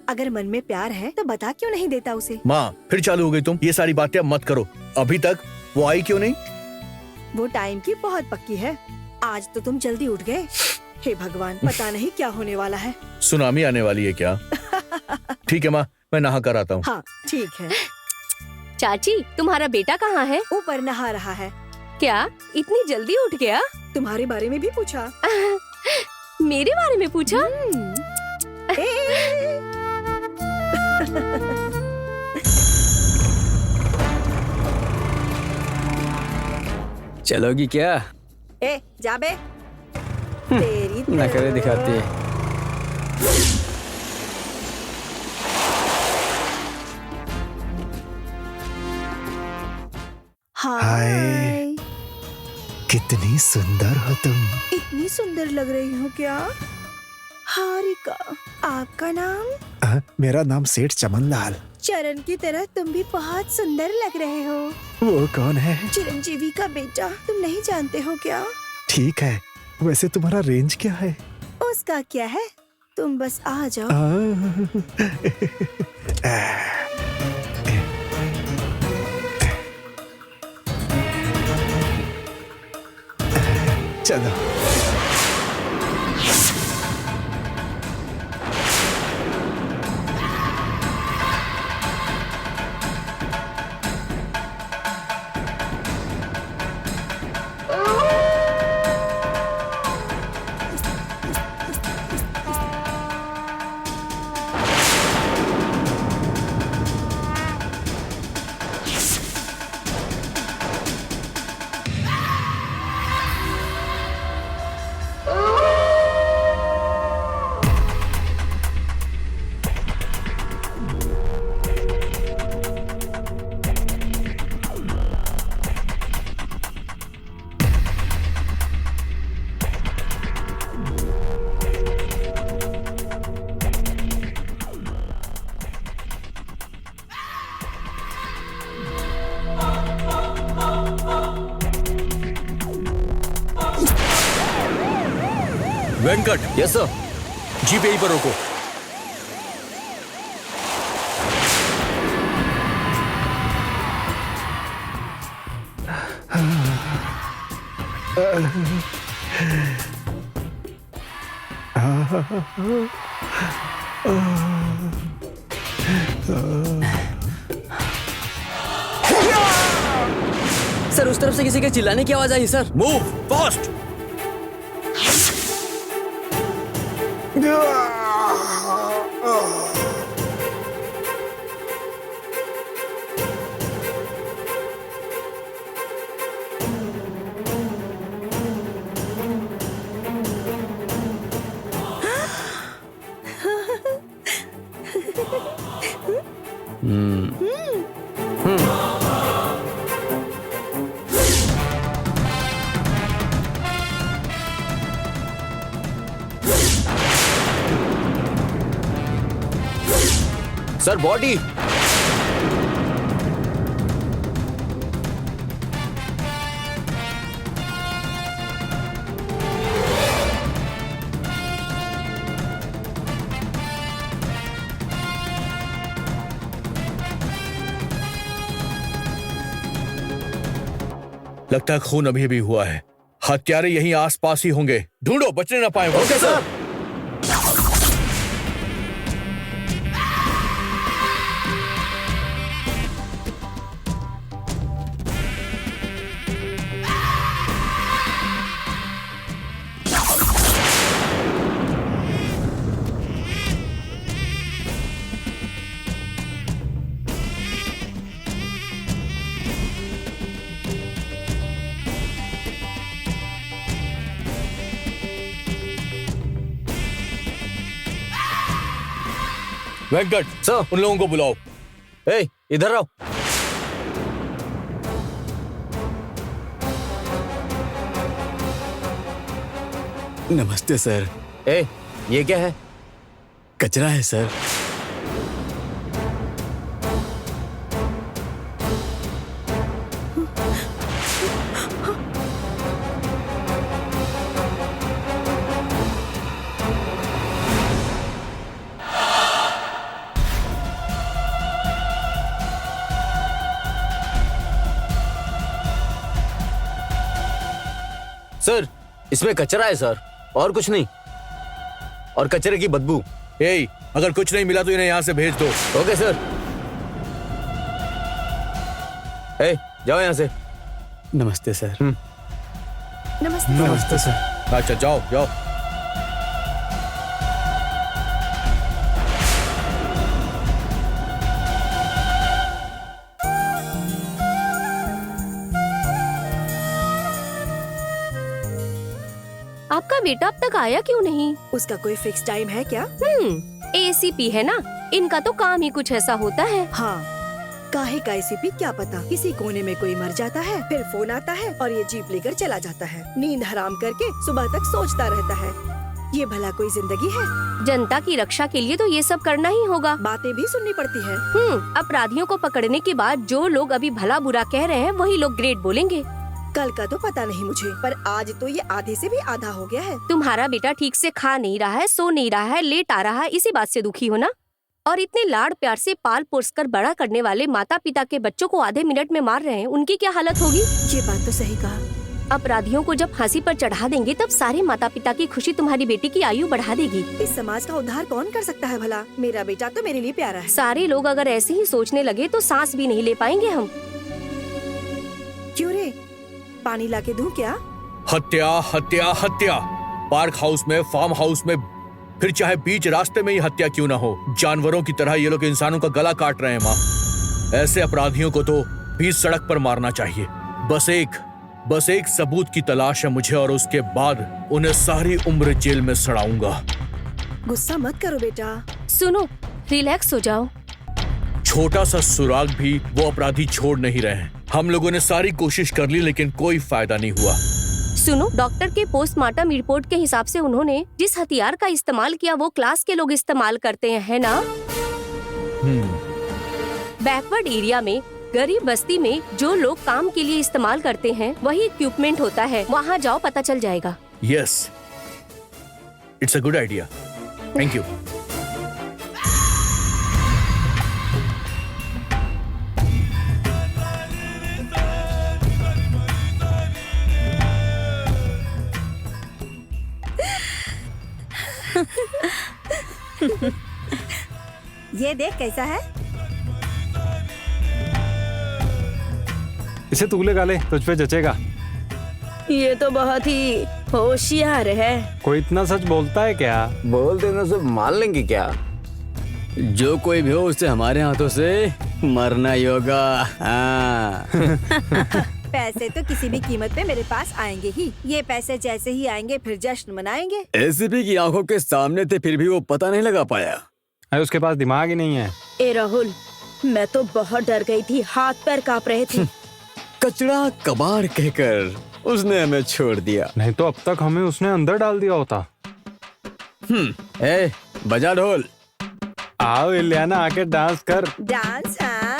अगर मन में प्यार है तो बता क्यों नहीं देता उसे? माँ, फिर चालू हो गई तुम। ये सारी बातें अब मत करो। अभी तक वो आई क्यों नहीं? वो टाइम की बहुत पक्की है। आज तो तुम जल्दी उठ गए। हे भगवान, पता नहीं क्या होने वाला है। सुनामी आने वाली है क्या? ठीक है माँ, मैं नहा कर आता हूँ। हाँ ठीक है। चाची, तुम्हारा बेटा कहाँ है? ऊपर नहा रहा है। क्या इतनी जल्दी उठ गया? तुम्हारे बारे में भी पूछा। मेरे बारे में पूछा? चलोगी क्या? ए, जा बे। तेरी नखरे दिखाती है। हाय, कितनी सुंदर हो तुम। इतनी सुंदर लग रही हो क्या? हारिका, आपका नाम? मेरा नाम सेठ चमनलाल। चरण की तरह तुम भी बहुत सुंदर लग रहे हो। वो कौन है? चिरंजीवी का बेटा, तुम नहीं जानते हो क्या? ठीक है, वैसे तुम्हारा रेंज क्या है? उसका क्या है, तुम बस आ जाओ। चलो। Venkat, yes sir. जीप यहीं पर रोको। सर उस तरफ से किसी के चिल्लाने की आवाज आई sir. Move fast. Sir body. लगता है खून अभी भी हुआ है। हत्यारे यहीं आसपास ही होंगे, ढूंढो, बचने ना पाए। Okay sir. वेंकट सर, उन लोगों को बुलाओ। ए, इधर आओ। नमस्ते सर। ए, ये क्या है? कचरा है सर। सर, इसमें कचरा है सर, और कुछ नहीं। और कचरे की बदबू। ए, अगर कुछ नहीं मिला तो इन्हें यहाँ से भेज दो। Okay sir. ए, जाओ यहाँ से। नमस्ते सर। नमस्ते। नमस्ते सर। अच्छा, जाओ जाओ। आपका बेटा अब तक आया क्यों नहीं? उसका कोई फिक्स टाइम है क्या? एसीपी है ना, इनका तो काम ही कुछ ऐसा होता है। हाँ, काहे का एसीपी क्या पता, किसी कोने में कोई मर जाता है, फिर फोन आता है और ये जीप लेकर चला जाता है। नींद हराम करके सुबह तक सोचता रहता है। ये भला कोई जिंदगी है? जनता की रक्षा के लिए तो ये सब करना ही होगा। बातें भी सुननी पड़ती है। अपराधियों को पकड़ने के बाद जो लोग अभी भला बुरा कह रहे हैं वही लोग ग्रेट बोलेंगे। कल का तो पता नहीं मुझे, पर आज तो ये आधे से भी आधा हो गया है। तुम्हारा बेटा ठीक से खा नहीं रहा है, सो नहीं रहा है, लेट आ रहा है, इसी बात से दुखी हो ना? और इतने लाड़ प्यार से पाल पोस कर बड़ा करने वाले माता पिता के बच्चों को आधे मिनट में मार रहे हैं, उनकी क्या हालत होगी? ये बात तो सही कहा। अपराधियों को जब फांसी पर चढ़ा देंगे तब सारे माता पिता की खुशी तुम्हारी बेटी की आयु बढ़ा देगी। इस समाज का उद्धार कौन कर सकता है भला? मेरा बेटा तो मेरे लिए प्यारा है। सारे लोग अगर ऐसे ही सोचने लगे तो सांस भी नहीं ले पाएंगे हम। क्यों रे, पानी लाके दूं क्या? हत्या हत्या हत्या। पार्क हाउस में, फार्म हाउस में, फिर चाहे बीच रास्ते में ही हत्या क्यों ना हो, जानवरों की तरह ये लोग इंसानों का गला काट रहे हैं। माँ, ऐसे अपराधियों को तो बीच सड़क पर मारना चाहिए। बस एक सबूत की तलाश है मुझे, और उसके बाद उन्हें सारी उम्र जेल में सड़ाऊंगा। गुस्सा मत करो बेटा। सुनो, रिलैक्स हो जाओ। छोटा सा सुराग भी वो अपराधी छोड़ नहीं रहे हैं। हम लोगों ने सारी कोशिश कर ली लेकिन कोई फायदा नहीं हुआ। सुनो, डॉक्टर के पोस्टमार्टम रिपोर्ट के हिसाब से उन्होंने जिस हथियार का इस्तेमाल किया वो क्लास के लोग इस्तेमाल करते हैं, है ना? बैकवर्ड एरिया में, गरीब बस्ती में जो लोग काम के लिए इस्तेमाल करते हैं वही इक्विपमेंट होता है। वहाँ जाओ, पता चल जाएगा। Yes, it's a good idea. Thank you. ये देख कैसा है। इसे तू ले गाले, तुझ पे जचेगा। ये तो बहुत ही होशियार है। कोई इतना सच बोलता है क्या? बोल देना से मान लेंगे क्या? जो कोई भी हो उसे हमारे हाथों से मरना ही होगा। हाँ। पैसे तो किसी भी कीमत पे मेरे पास आएंगे ही। ये पैसे जैसे ही आएंगे फिर जश्न मनाएंगे। एसीपी की आंखों के सामने थे फिर भी वो पता नहीं लगा पाया। अरे उसके पास दिमाग ही नहीं है। ए राहुल, मैं तो बहुत डर गई थी, हाथ पैर कांप रहे थे। कचड़ा कबाड़ कहकर उसने हमें छोड़ दिया। नहीं तो अब तक हमें उसने अंदर डाल दिया होता। ए, बजा ढोल। आओ इलियाना, आके डांस कर। डांस? हाँ।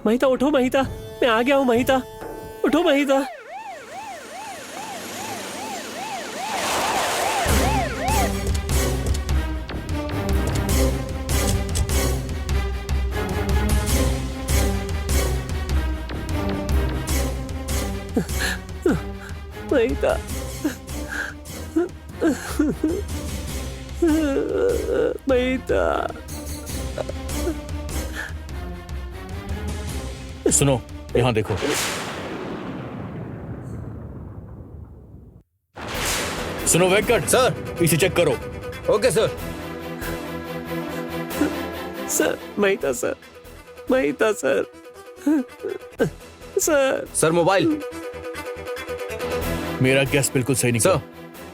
महिता उठो, महिता, मैं आ गया हूँ। महिता उठो, महिता। महिता, महिता। सुनो, यहाँ देखो। सुनो वेंकट सर, इसे चेक करो। Okay sir. Sir, Mahita sir, Mahita sir, sir. Sir mobile. मेरा गैस बिल्कुल सही निकला।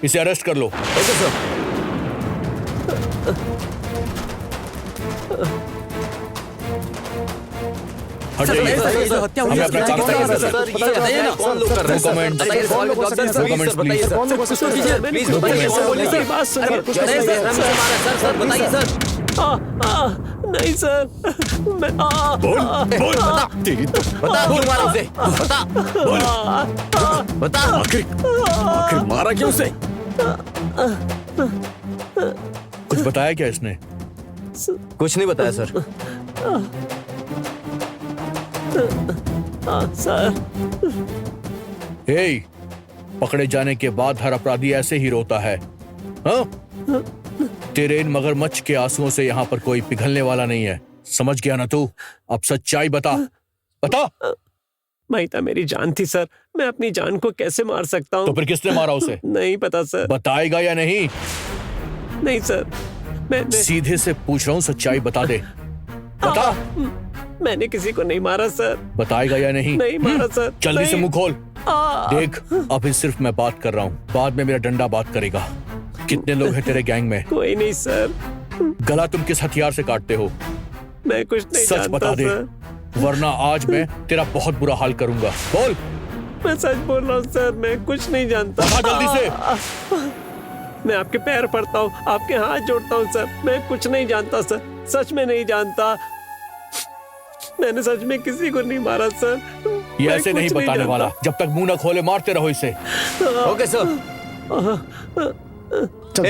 इसे अरेस्ट कर लो। Okay sir. हट जाइए। हत्या हुई है। हमें अपना काम सर, करना है। सर, ये बताइए ना कौन लोग कर रहे हैं? Documents. बताइए सर, Documents, बताइए सर, please. बताइए सर। प्लीज बताइए, Documents, कौन बोलिए मेरी बात सुनिए। नहीं सर, हमसे मारा सर, सर बताइए सर। नहीं सर, मैं बोल बता तेरी तो बता क्यों मारा उसे? बता आखिर मारा क्यों उसे? कुछ बताया क्या इसने? कुछ नहीं बताया सर। सर। हे, पकड़े जाने के बाद हर अपराधी ऐसे ही रोता है। हाँ? तेरे इन मगरमच्छ के आंसुओं से यहाँ पर कोई पिघलने वाला नहीं है। समझ गया ना तू? अब सच्चाई बता, बता। महिता मेरी जान थी सर, मैं अपनी जान को कैसे मार सकता हूँ? तो फिर किसने मारा उसे? नहीं पता सर। बताएगा या नहीं? नहीं सर, मैं सीधे से पूछ रहा हूँ, सच्चाई बता दे। बता। मैंने किसी को नहीं मारा सर। बताएगा या नहीं? नहीं मारा सर। जल्दी से नहीं। मुंह खोल। देख, अभी सिर्फ मैं बात कर रहा हूँ, बाद में मेरा डंडा बात करेगा। कितने लोग हैं तेरे गैंग में? कोई नहीं सर। गला तुम किस हथियार से काटते हो? मैं कुछ नहीं सच जानता बता दे, सर। वरना आज मैं तेरा बहुत बुरा हाल करूंगा। बोल। मैं सच बोल रहा हूँ सर, मैं कुछ नहीं जानता। बता जल्दी से। मैं आपके पैर पड़ता हूँ, आपके हाथ जोड़ता हूँ सर, मैं कुछ नहीं जानता सर, सच में नहीं जानता। मैंने सच में किसी को नहीं मारा सर। ये मैं ऐसे कुछ नहीं बताने जानता। वाला, जब तक मुंह न खोले मारते रहो इसे। Okay sir. चल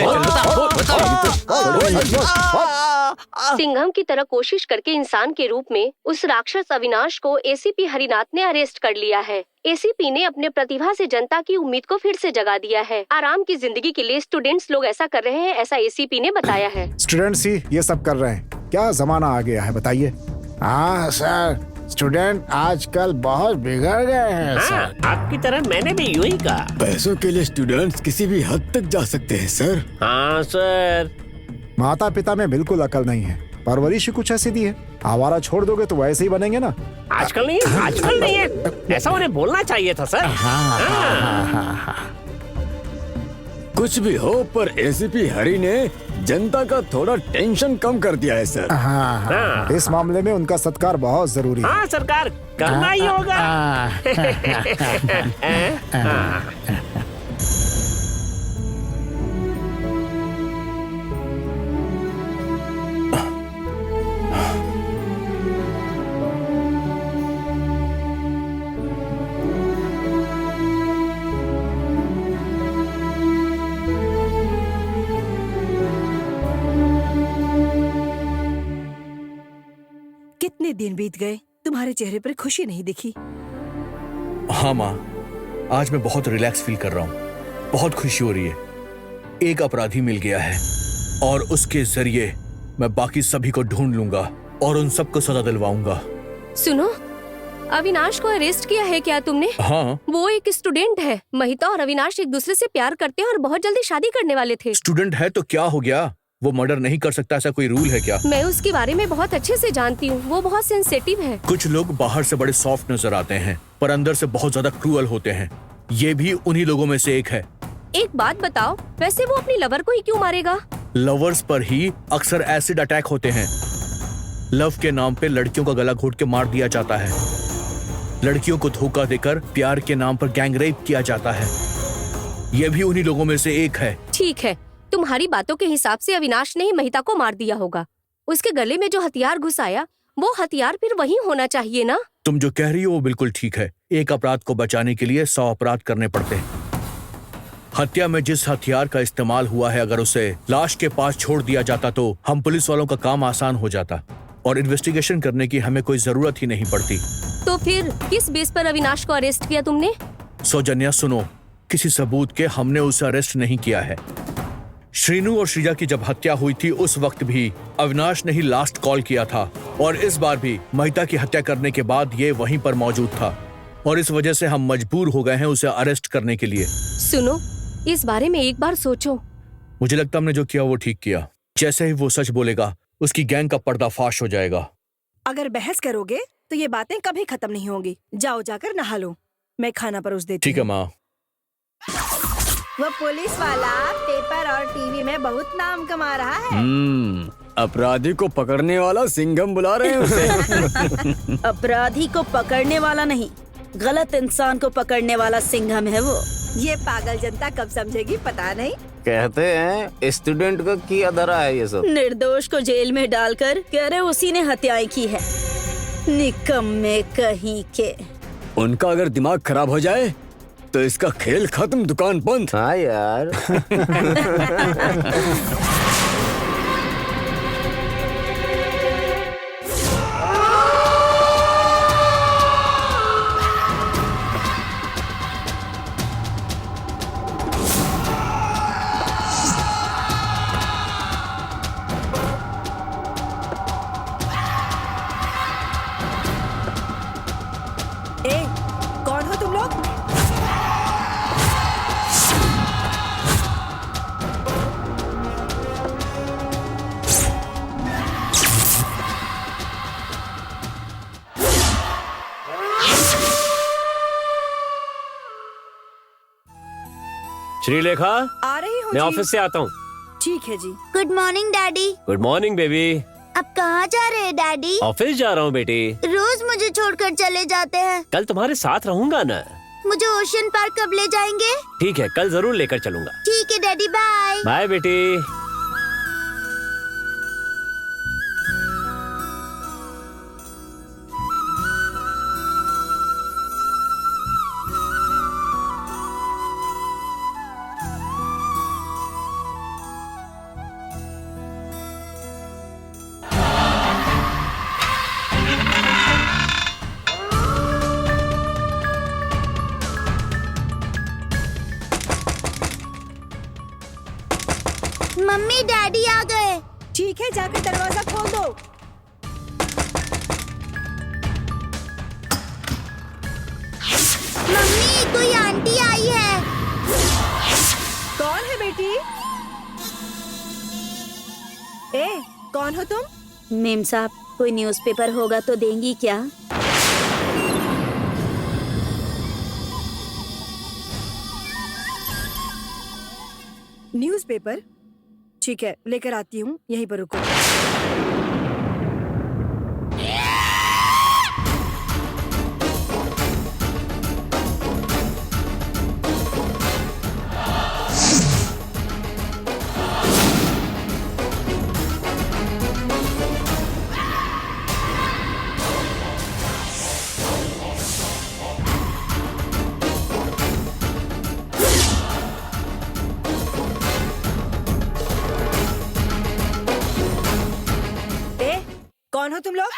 सिंघम की तरह कोशिश करके इंसान के रूप में उस राक्षस अविनाश को एसीपी हरिनाथ ने अरेस्ट कर लिया है। एसीपी ने अपने प्रतिभा से जनता की उम्मीद को फिर से जगा दिया है। आराम की जिंदगी के लिए स्टूडेंट्स लोग ऐसा कर रहे हैं, ऐसा एसीपी ने बताया है। स्टूडेंट्स ही ये सब कर रहे हैं, क्या जमाना आ गया है बताइए। हाँ सर, स्टूडेंट आजकल बहुत बिगड़ गए हैं सर। आपकी तरह मैंने भी यूं ही कहा। पैसों के लिए स्टूडेंट्स किसी भी हद तक जा सकते हैं सर। हाँ सर। माता पिता में बिल्कुल अकल नहीं है, परवरिश ही कुछ ऐसी दी है। आवारा छोड़ दोगे तो वैसे ही बनेंगे ना। आजकल नहीं है, ऐसा उन्हें बोलना चाहिए था सर। कुछ भी हो, पर एसीपी हरि ने जनता का थोड़ा टेंशन कम कर दिया है सर। हाँ। इस मामले में उनका सत्कार बहुत जरूरी है। हाँ सरकार, करना ही होगा। कितने दिन बीत गए, तुम्हारे चेहरे पर खुशी नहीं दिखी। हाँ माँ, आज मैं बहुत रिलैक्स फील कर रहा हूँ, बहुत खुशी हो रही है। एक अपराधी मिल गया है और उसके जरिए मैं बाकी सभी को ढूंढ लूंगा और उन सबको सजा दिलवाऊंगा। सुनो, अविनाश को अरेस्ट किया है क्या तुमने? हाँ। वो एक स्टूडेंट है। महिता और अविनाश एक दूसरे से प्यार करते हैं और बहुत जल्दी शादी करने वाले थे। स्टूडेंट है तो क्या हो गया? वो मर्डर नहीं कर सकता, ऐसा कोई रूल है क्या? मैं उसके बारे में बहुत अच्छे से जानती हूँ, वो बहुत सेंसिटिव है। कुछ लोग बाहर से बड़े सॉफ्ट नजर आते हैं पर अंदर से बहुत ज्यादा क्रूअल होते हैं। ये भी उन्हीं लोगों में से एक है। एक बात बताओ, वैसे वो अपनी लवर को ही क्यों मारेगा? लवर्स पर ही अक्सर एसिड अटैक होते हैं। लव के नाम पे लड़कियों का गला घोट के मार दिया जाता है। लड़कियों को धोखा देकर प्यार के नाम पर गैंग रेप किया जाता है। ये भी उन्हीं लोगों में से एक है। ठीक है, तुम्हारी बातों के हिसाब से अविनाश ने ही महिता को मार दिया होगा। उसके गले में जो हथियार घुसाया, वो हथियार फिर वही होना चाहिए ना? तुम जो कह रही हो वो बिल्कुल ठीक है। एक अपराध को बचाने के लिए 100 अपराध करने पड़ते हैं। हत्या में जिस हथियार का इस्तेमाल हुआ है, अगर उसे लाश के पास छोड़ दिया जाता तो हम पुलिस वालों का काम आसान हो जाता और इन्वेस्टिगेशन करने की हमें कोई जरूरत ही नहीं पड़ती। तो फिर किस बेस पर अविनाश को अरेस्ट किया तुमने? सौजन्या सुनो, किसी सबूत के हमने उसे अरेस्ट नहीं किया है। श्रीनु और श्रीजा की जब हत्या हुई थी उस वक्त भी अविनाश ने ही लास्ट कॉल किया था और इस बार भी महिता की हत्या करने के बाद ये वहीं पर मौजूद था और इस वजह से हम मजबूर हो गए हैं उसे अरेस्ट करने के लिए। सुनो, इस बारे में एक बार सोचो। मुझे लगता हमने जो किया वो ठीक किया। जैसे ही वो सच बोलेगा उसकी गैंग का पर्दाफाश हो जाएगा। अगर बहस करोगे तो ये बातें कभी खत्म नहीं होंगी। जाओ जाकर नहा लो, मैं खाना परोस देती ठीक है माँ। वो पुलिस वाला पेपर और टीवी में बहुत नाम कमा रहा है। अपराधी को पकड़ने वाला सिंघम बुला रहे हैं उसे। अपराधी को पकड़ने वाला नहीं, गलत इंसान को पकड़ने वाला सिंघम है वो। ये पागल जनता कब समझेगी पता नहीं। कहते हैं स्टूडेंट का किया धरा है ये सब। निर्दोष को जेल में डालकर कह रहे उसी ने हत्याएं की है। निकम्मे कहीं के। उनका अगर दिमाग खराब हो जाए तो इसका खेल खत्म, दुकान बंद। हाँ यार। ए, श्रीलेखा, आ रही हूँ मैं जी। ऑफिस से आता हूँ। ठीक है जी। Good morning daddy. Good morning baby. अब कहाँ जा रहे हैं डैडी? ऑफिस जा रहा हूँ बेटी। रोज मुझे छोड़कर चले जाते हैं। कल तुम्हारे साथ रहूंगा ना। मुझे ओशन पार्क कब ले जाएंगे? ठीक है, कल जरूर लेकर चलूंगा। ठीक है डैडी, बाय। बाय बेटी। मम्मी डैडी आ गए। ठीक है, जाकर दरवाजा खोल दो। मम्मी कोई आंटी आई है। कौन है बेटी? ए, कौन हो तुम? मेम साहब, कोई न्यूज़पेपर होगा तो देंगी क्या? न्यूज़पेपर? ठीक है, लेकर आती हूँ, यहीं पर रुको। कौन हो तुम लोग?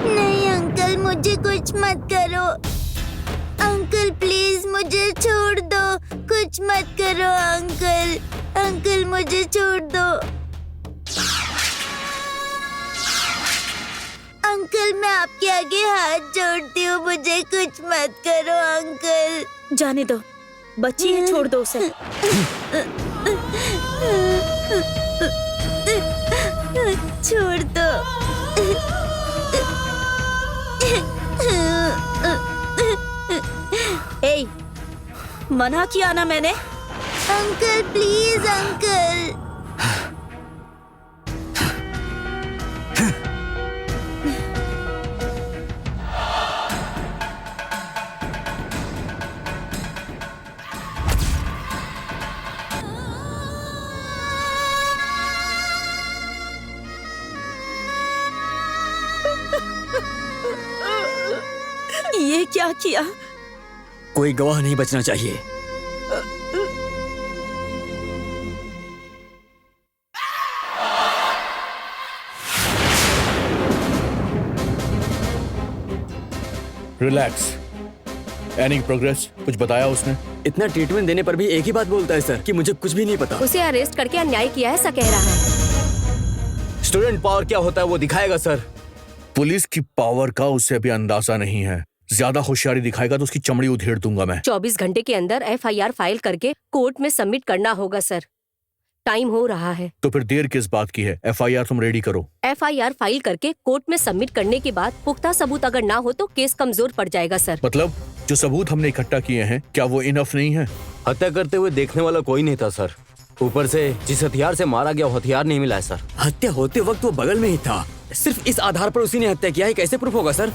नहीं अंकल, मुझे कुछ मत करो। अंकल प्लीज मुझे छोड़ दो। कुछ मत करो अंकल। अंकल मुझे छोड़ दो। अंकल मैं आपके आगे हाथ जोड़ती हूँ, मुझे कुछ मत करो अंकल। जाने दो, बच्ची है, छोड़ दो उसे। छोड़ दो। ए, मना किया ना मैंने। Uncle please uncle. ये क्या किया? कोई गवाह नहीं बचना चाहिए। रिलैक्स। Any progress? कुछ बताया उसने? इतना ट्रीटमेंट देने पर भी एक ही बात बोलता है सर कि मुझे कुछ भी नहीं पता। उसे अरेस्ट करके अन्याय किया ऐसा कह रहा है। स्टूडेंट पावर क्या होता है वो दिखाएगा सर। पुलिस की पावर का उसे अभी अंदाजा नहीं है। ज्यादा होशियारी दिखाएगा तो उसकी चमड़ी उधेड़ दूंगा मैं। 24 घंटे के अंदर FIR फाइल करके कोर्ट में सबमिट करना होगा सर। टाइम हो रहा है। तो फिर देर किस बात की है? FIR तुम रेडी करो। FIR फाइल करके कोर्ट में सबमिट करने के बाद पुख्ता सबूत अगर ना हो तो केस कमजोर पड़ जाएगा सर। मतलब जो सबूत हमने इकट्ठा किए हैं क्या वो इनफ नहीं है? हत्या करते हुए देखने वाला कोई नहीं था सर। ऊपर से जिस हथियार से मारा गया वो हथियार नहीं मिला है सर। हत्या होते वक्त वो बगल में ही था। सिर्फ इस आधार पर उसी ने हत्या किया है, कैसे प्रूफ होगा सर?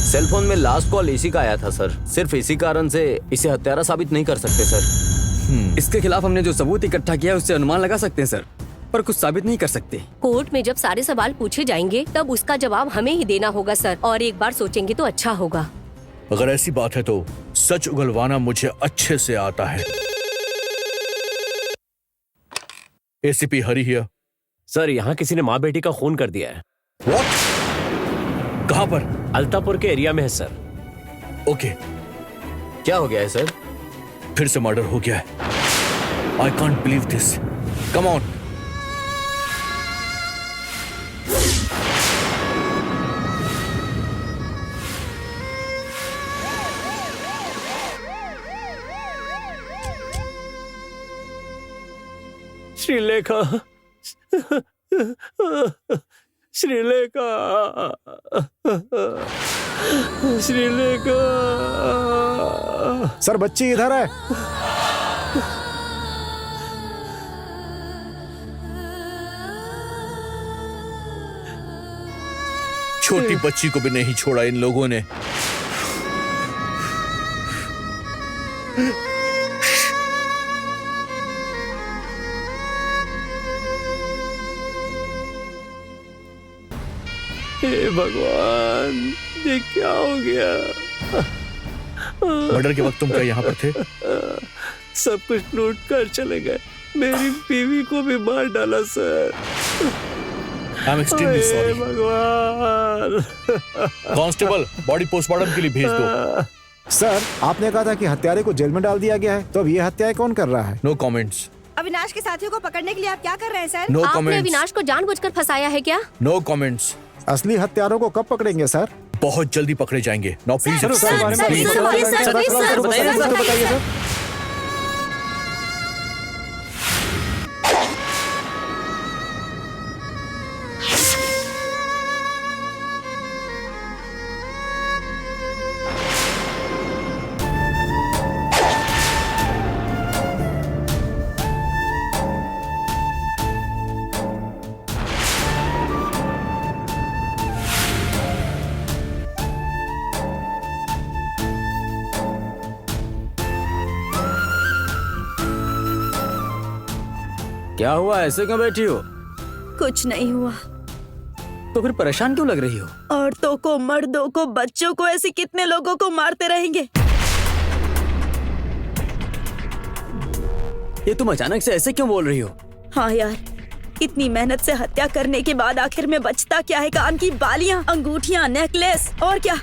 सेल फोन में लास्ट कॉल इसी का आया था सर। सिर्फ इसी कारण से इसे हत्यारा साबित नहीं कर सकते सर। इसके खिलाफ हमने जो सबूत इकट्ठा किया है उससे अनुमान लगा सकते हैं सर, पर कुछ साबित नहीं कर सकते। कोर्ट में जब सारे सवाल पूछे जाएंगे तब उसका जवाब हमें ही देना होगा सर, और एक बार सोचेंगे तो अच्छा होगा। अगर ऐसी बात है तो सच उगलवाना मुझे अच्छे से आता है। ACP Hari here. सर, यहाँ किसी ने माँ बेटी का खून कर दिया है। What? कहाँ पर? अल्तापुर के एरिया में है सर। ओके। क्या हो गया है सर? फिर से मर्डर हो गया है। I can't believe this. Come on. Shrilekha, Shrilekha, Shrilekha. Sir बच्ची इधर है। छोटी बच्ची को भी नहीं छोड़ा इन लोगों ने। हे भगवान, ये क्या हो गया? मर्डर के वक्त तुम क्या यहाँ पर थे? सब कुछ लूट कर चले गए। मेरी बीवी को भी मार डाला sir. I am extremely sorry. भगवान। कांस्टेबल, बॉडी पोस्टमार्टम के लिए भेज दो। सर, आपने कहा था कि हत्यारे को जेल में डाल दिया गया है, तो अब ये हत्याएं कौन कर रहा है? No comments. अविनाश के साथियों को पकड़ने के लिए आप क्या कर रहे हैं सर? नो आपने कमेंट्स। अविनाश को जानबूझकर फंसाया है क्या? No comments. असली हत्यारों को कब पकड़ेंगे सर? बहुत जल्दी पकड़े जाएंगे। No please. Sir, sir, sir, sir, बताइए सर। क्या हुआ, ऐसे क्यों बैठी हो? कुछ नहीं हुआ। तो फिर परेशान क्यों लग रही हो? औरतों को, मर्दों को, बच्चों को, ऐसे कितने लोगों को मारते रहेंगे? ये तुम अचानक से ऐसे क्यों बोल रही हो? हाँ यार, इतनी मेहनत से हत्या करने के बाद आखिर में बचता क्या है? कान की बालियां, अंगूठियां, नेकलेस, और क्या?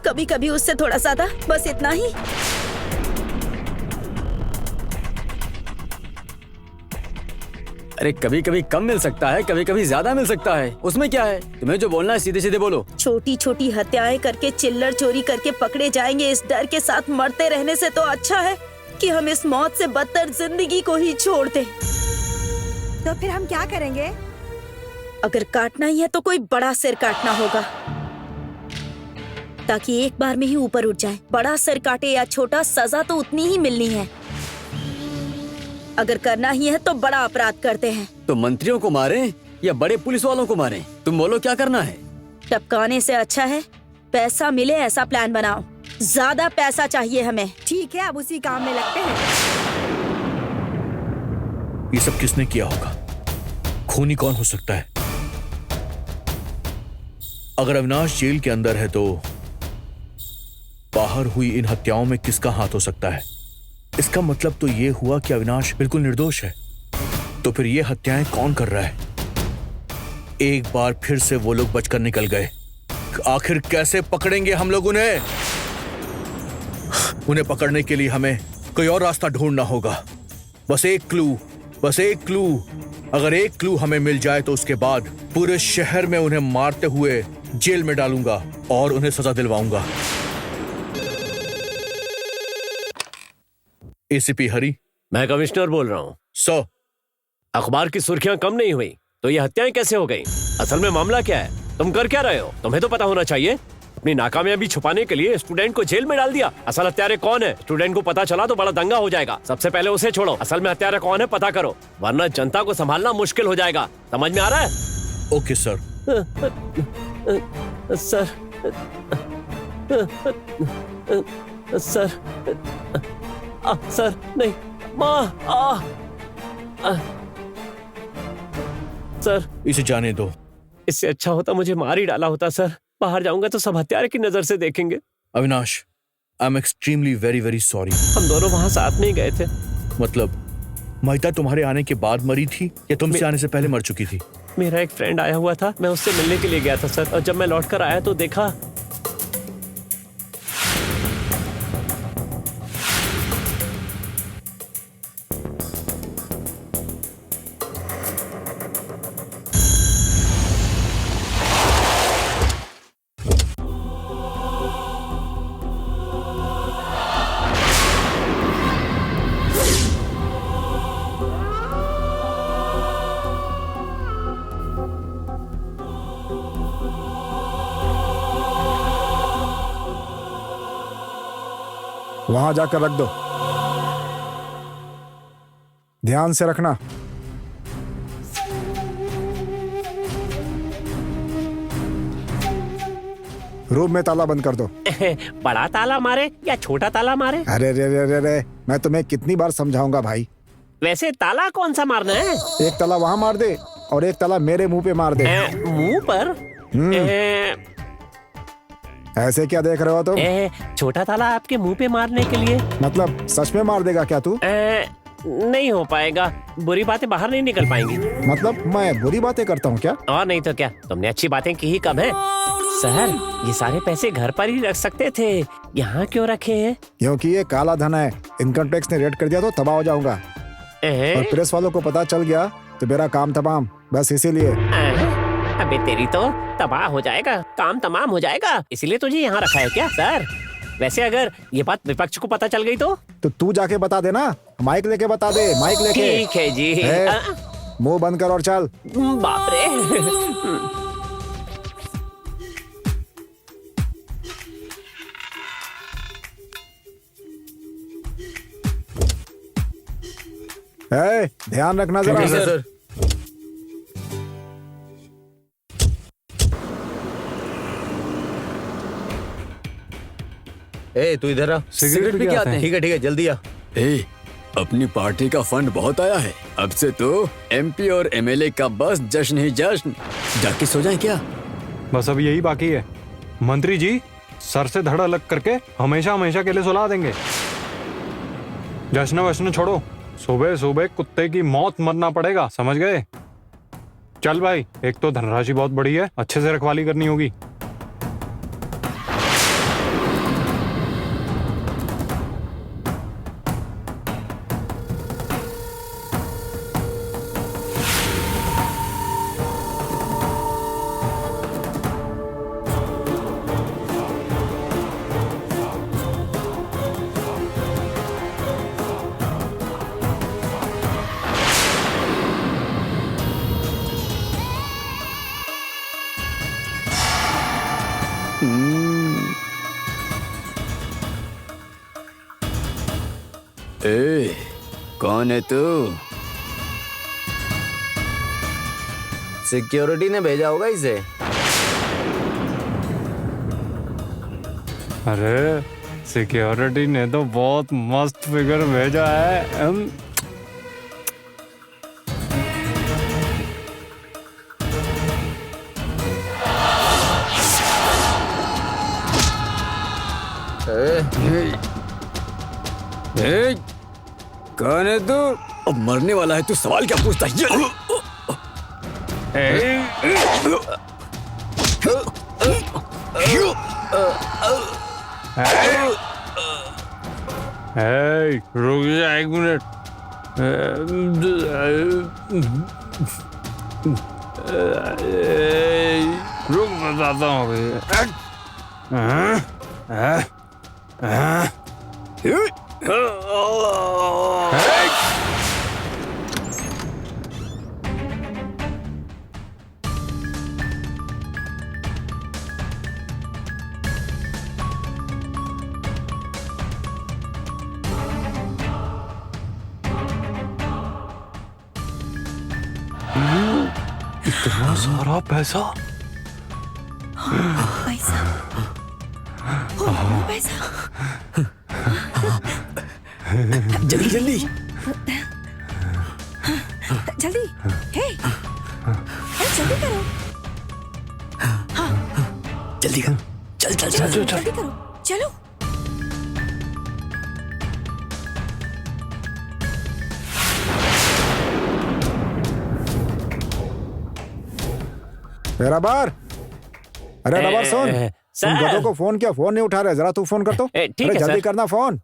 कभी कभी उससे थोड़ा ज्यादा, बस इतना ही। अरे कभी कभी कम मिल सकता है, कभी कभी ज्यादा मिल सकता है, उसमें क्या है? तुम्हें जो बोलना है सीधे सीधे बोलो। छोटी छोटी हत्याएं करके, चिल्लर चोरी करके पकड़े जाएंगे, इस डर के साथ मरते रहने से तो अच्छा है कि हम इस मौत से बदतर जिंदगी को ही छोड़ दें। तो फिर हम क्या करेंगे? अगर काटना ही है तो कोई बड़ा सिर काटना होगा, ताकि एक बार में ही ऊपर उठ जाए। बड़ा सिर काटे या छोटा, सजा तो उतनी ही मिलनी है। अगर करना ही है तो बड़ा अपराध करते हैं। तो मंत्रियों को मारें या बड़े पुलिस वालों को मारें? तुम बोलो क्या करना है? टपकाने से अच्छा है पैसा मिले ऐसा प्लान बनाओ। ज्यादा पैसा चाहिए हमें। ठीक है, अब उसी काम में लगते हैं। ये सब किसने किया होगा? खूनी कौन हो सकता है? अगर अविनाश जेल के अंदर है तो बाहर हुई इन हत्याओं में किसका हाथ हो सकता है? इसका मतलब तो ये हुआ कि अविनाश बिल्कुल निर्दोष है। तो फिर ये हत्याएं कौन कर रहा है? एक बार फिर से वो लोग बचकर निकल गए। आखिर कैसे पकड़ेंगे हम लोग उन्हें? उन्हें पकड़ने के लिए हमें कोई और रास्ता ढूंढना होगा। बस एक क्लू, बस एक क्लू। अगर एक क्लू हमें मिल जाए तो उसके बाद पूरे शहर में उन्हें मारते हुए जेल में डालूंगा और उन्हें सजा दिलवाऊंगा। एसीपी हरी। मैं कमिश्नर बोल रहा हूँ। सर, अखबार की सुर्खियां कम नहीं हुई तो ये हत्याएं कैसे हो गई? असल में मामला क्या है? तुम कर क्या रहे हो? तुम्हें तो पता होना चाहिए। अपनी नाकामयाबी छुपाने के लिए स्टूडेंट को जेल में डाल दिया। असल हत्यारे कौन है? स्टूडेंट को पता चला तो बड़ा दंगा हो जाएगा। सबसे पहले उसे छोड़ो। असल में हत्यारा कौन है पता करो, वरना जनता को संभालना मुश्किल हो जाएगा। समझ में आ रहा है? Okay sir. Sir, sir, sir नहीं, माँ सर, इसे जाने दो। इससे अच्छा होता मुझे मार ही डाला होता सर। बाहर जाऊंगा तो सब हत्यारे की नजर से देखेंगे। Avinash, I am extremely very very sorry. हम दोनों वहां साथ में ही गए थे। मतलब महिता तुम्हारे आने के बाद मरी थी या तुमसे आने से पहले मर चुकी थी? मेरा एक फ्रेंड आया हुआ था, मैं उससे मिलने के लिए गया था सर, और जब मैं लौटकर आया तो देखा वहां जाकर रख दो, ध्यान से रखना। रूम में ताला बंद कर दो। बड़ा ताला मारे या छोटा ताला मारे? अरे रे रे रे रे, मैं तुम्हें कितनी बार समझाऊंगा भाई। वैसे ताला कौन सा मारना है? एक ताला वहां मार दे और एक ताला मेरे मुंह पे मार दे। मुंह पर? ऐसे क्या देख रहे हो तुम? छोटा ताला आपके मुंह पे मारने के लिए? मतलब सच में मार देगा क्या तू? नहीं हो पाएगा, बुरी बातें बाहर नहीं निकल पाएंगी। मतलब मैं बुरी बातें करता हूँ क्या? और नहीं तो क्या, तुमने अच्छी बातें की ही कब है? सर, ये सारे पैसे घर पर ही रख सकते थे, यहाँ क्यों रखे हैं? क्योंकि ये काला धन है, इनकम टैक्स ने रेड कर दिया तो तबाह हो जाऊंगा, और प्रेस वालों को पता चल गया तो मेरा काम तमाम, बस इसीलिए। अबे तेरी तो तबाह हो जाएगा, काम तमाम हो जाएगा, इसीलिए तुझे यहाँ रखा है क्या? सर, वैसे अगर ये बात विपक्ष को पता चल गई तो तू जाके बता देना, माइक लेके बता दे, माइक लेके। ठीक है जी। मुंह बंद कर और चल। बाप रे। ध्यान रखना जरा। सर। तू इधर आ, सिगरेट पी के आते हैं। ठीक है जल्दी आ। अपनी पार्टी का फंड बहुत आया है, अब से तो एमपी और एमएलए का बस जश्न ही जश्न। जाके सो जाए क्या? बस अब यही बाकी है। मंत्री जी सर से धड़ अलग करके हमेशा हमेशा के लिए सुला देंगे। जश्न वश्न छोड़ो, सुबह सुबह कुत्ते की मौत मरना पड़ेगा, समझ गए? चल भाई, एक तो धनराशि बहुत बड़ी है, अच्छे से रखवाली करनी होगी। कौन है तू? सिक्योरिटी ने भेजा होगा इसे। अरे सिक्योरिटी ने तो बहुत मस्त फिगर भेजा है। कौन है तू? अब मरने वाला है तू, सवाल क्या पूछता है? रुक जा एक मिनट। रुक, बताता हूँ। इतना सारा पैसा? जल्दी जल्दी। जल्दी, हे, जल्दी करो। जल्दी कर, चल चल चल चल जल्दी करो, चलो। मेरा बार, अरे रबर सुन, तुम गधों को फोन किया, फोन नहीं उठा रहे, जरा तू फोन कर तो। ठीक अरे है जल्दी सर। करना फोन।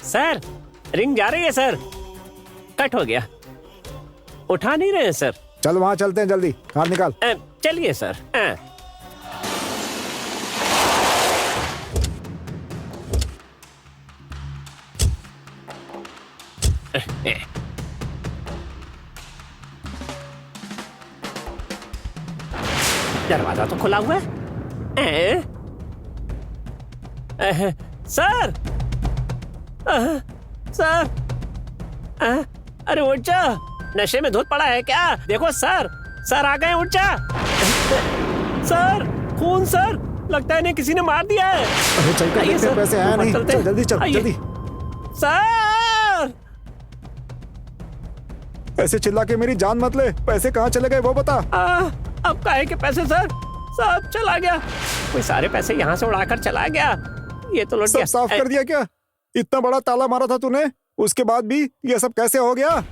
सर रिंग जा रही है सर, कट हो गया, उठा नहीं रहे हैं सर। चल वहां चलते हैं, जल्दी कार निकाल। चलिए सर। दरवाजा तो खुला हुआ है। सर सर, अरे उठ जा, नशे में धुत पड़ा है क्या? देखो सर, सर आ गए, उठ जा। सर खून सर, लगता है इन्हें किसी ने मार दिया है। अरे चल कर देखते हैं, पैसे आया नहीं। चल जल्दी चल, जल्दी। सर ऐसे चिल्ला के मेरी जान मत ले, पैसे कहाँ चले गए वो बता। अब काहे के पैसे सर? सब चला गया, कोई सारे पैसे यहाँ से उड़ाकर चला गया। ये तो लौट सब गया। साफ कर दिया क्या? इतना बड़ा ताला मारा था तूने, उसके बाद भी ये सब कैसे हो गया?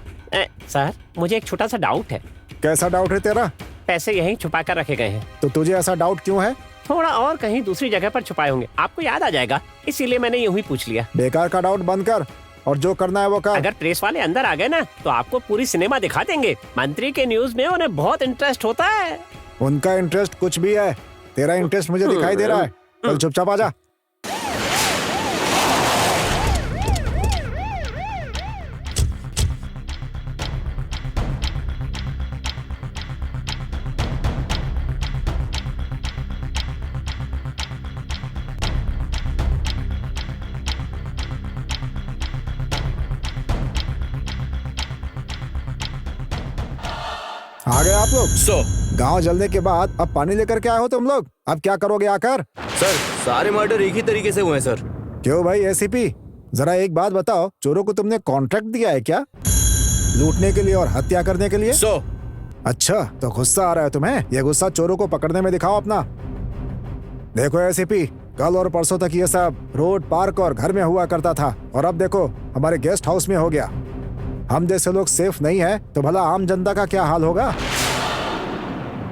सर मुझे एक छोटा सा डाउट है। कैसा डाउट है तेरा? पैसे यहीं छुपा कर रखे गए हैं। तो तुझे ऐसा डाउट क्यों है? थोड़ा और कहीं दूसरी जगह पर छुपाए होंगे, आपको याद आ जाएगा, इसीलिए मैंने यूं ही पूछ लिया। बेकार का डाउट बंद कर और जो करना है वो कर। अगर प्रेस वाले अंदर आ गए ना तो आपको पूरी सिनेमा दिखा देंगे। मंत्री के न्यूज में उन्हें बहुत इंटरेस्ट होता है। उनका इंटरेस्ट कुछ भी है, तेरा इंटरेस्ट मुझे दिखाई दे रहा है। चल चुपचाप आ जा। आ गए आप लोग? गांव जलने के बाद अब पानी लेकर के आए हो तुम लोग, अब क्या करोगे आकर? सर सारे मर्डर एक ही तरीके से हुए हैं सर। क्यों भाई एसीपी, जरा एक बात बताओ, चोरों को तुमने कॉन्ट्रैक्ट दिया है क्या, लूटने के लिए और हत्या करने के लिए? अच्छा, तो गुस्सा आ रहा है तुम्हें? ये गुस्सा चोरों को पकड़ने में दिखाओ अपना। देखो एसीपी, कल और परसों तक ये सब रोड, पार्क और घर में हुआ करता था, और अब देखो हमारे गेस्ट हाउस में हो गया। हम जैसे लोग सेफ नहीं है तो भला आम जनता का क्या हाल होगा?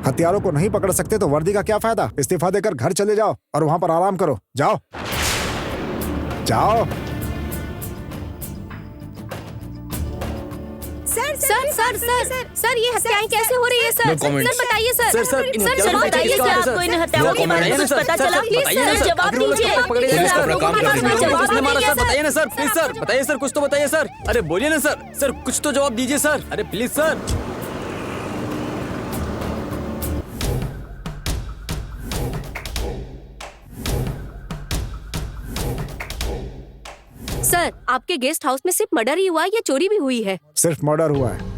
हथियारों को नहीं पकड़ सकते तो वर्दी का क्या फायदा? इस्तीफा देकर घर चले जाओ और वहां पर आराम करो। जाओ जाओ। सर ये हत्याएं कैसे हो रही है सर? सर बताइए सर। सर बताइए सर, आपको इन हत्याओं के बारे में कुछ पता चला? प्लीज सर जवाब दीजिए। बताइए ना सर, प्लीज सर बताइए सर, कुछ तो बताइए सर। अरे बोलिए ना सर, सर कुछ तो जवाब दीजिए सर, अरे प्लीज सर। सर आपके गेस्ट हाउस में सिर्फ मर्डर ही हुआ है या चोरी भी हुई है? सिर्फ मर्डर हुआ है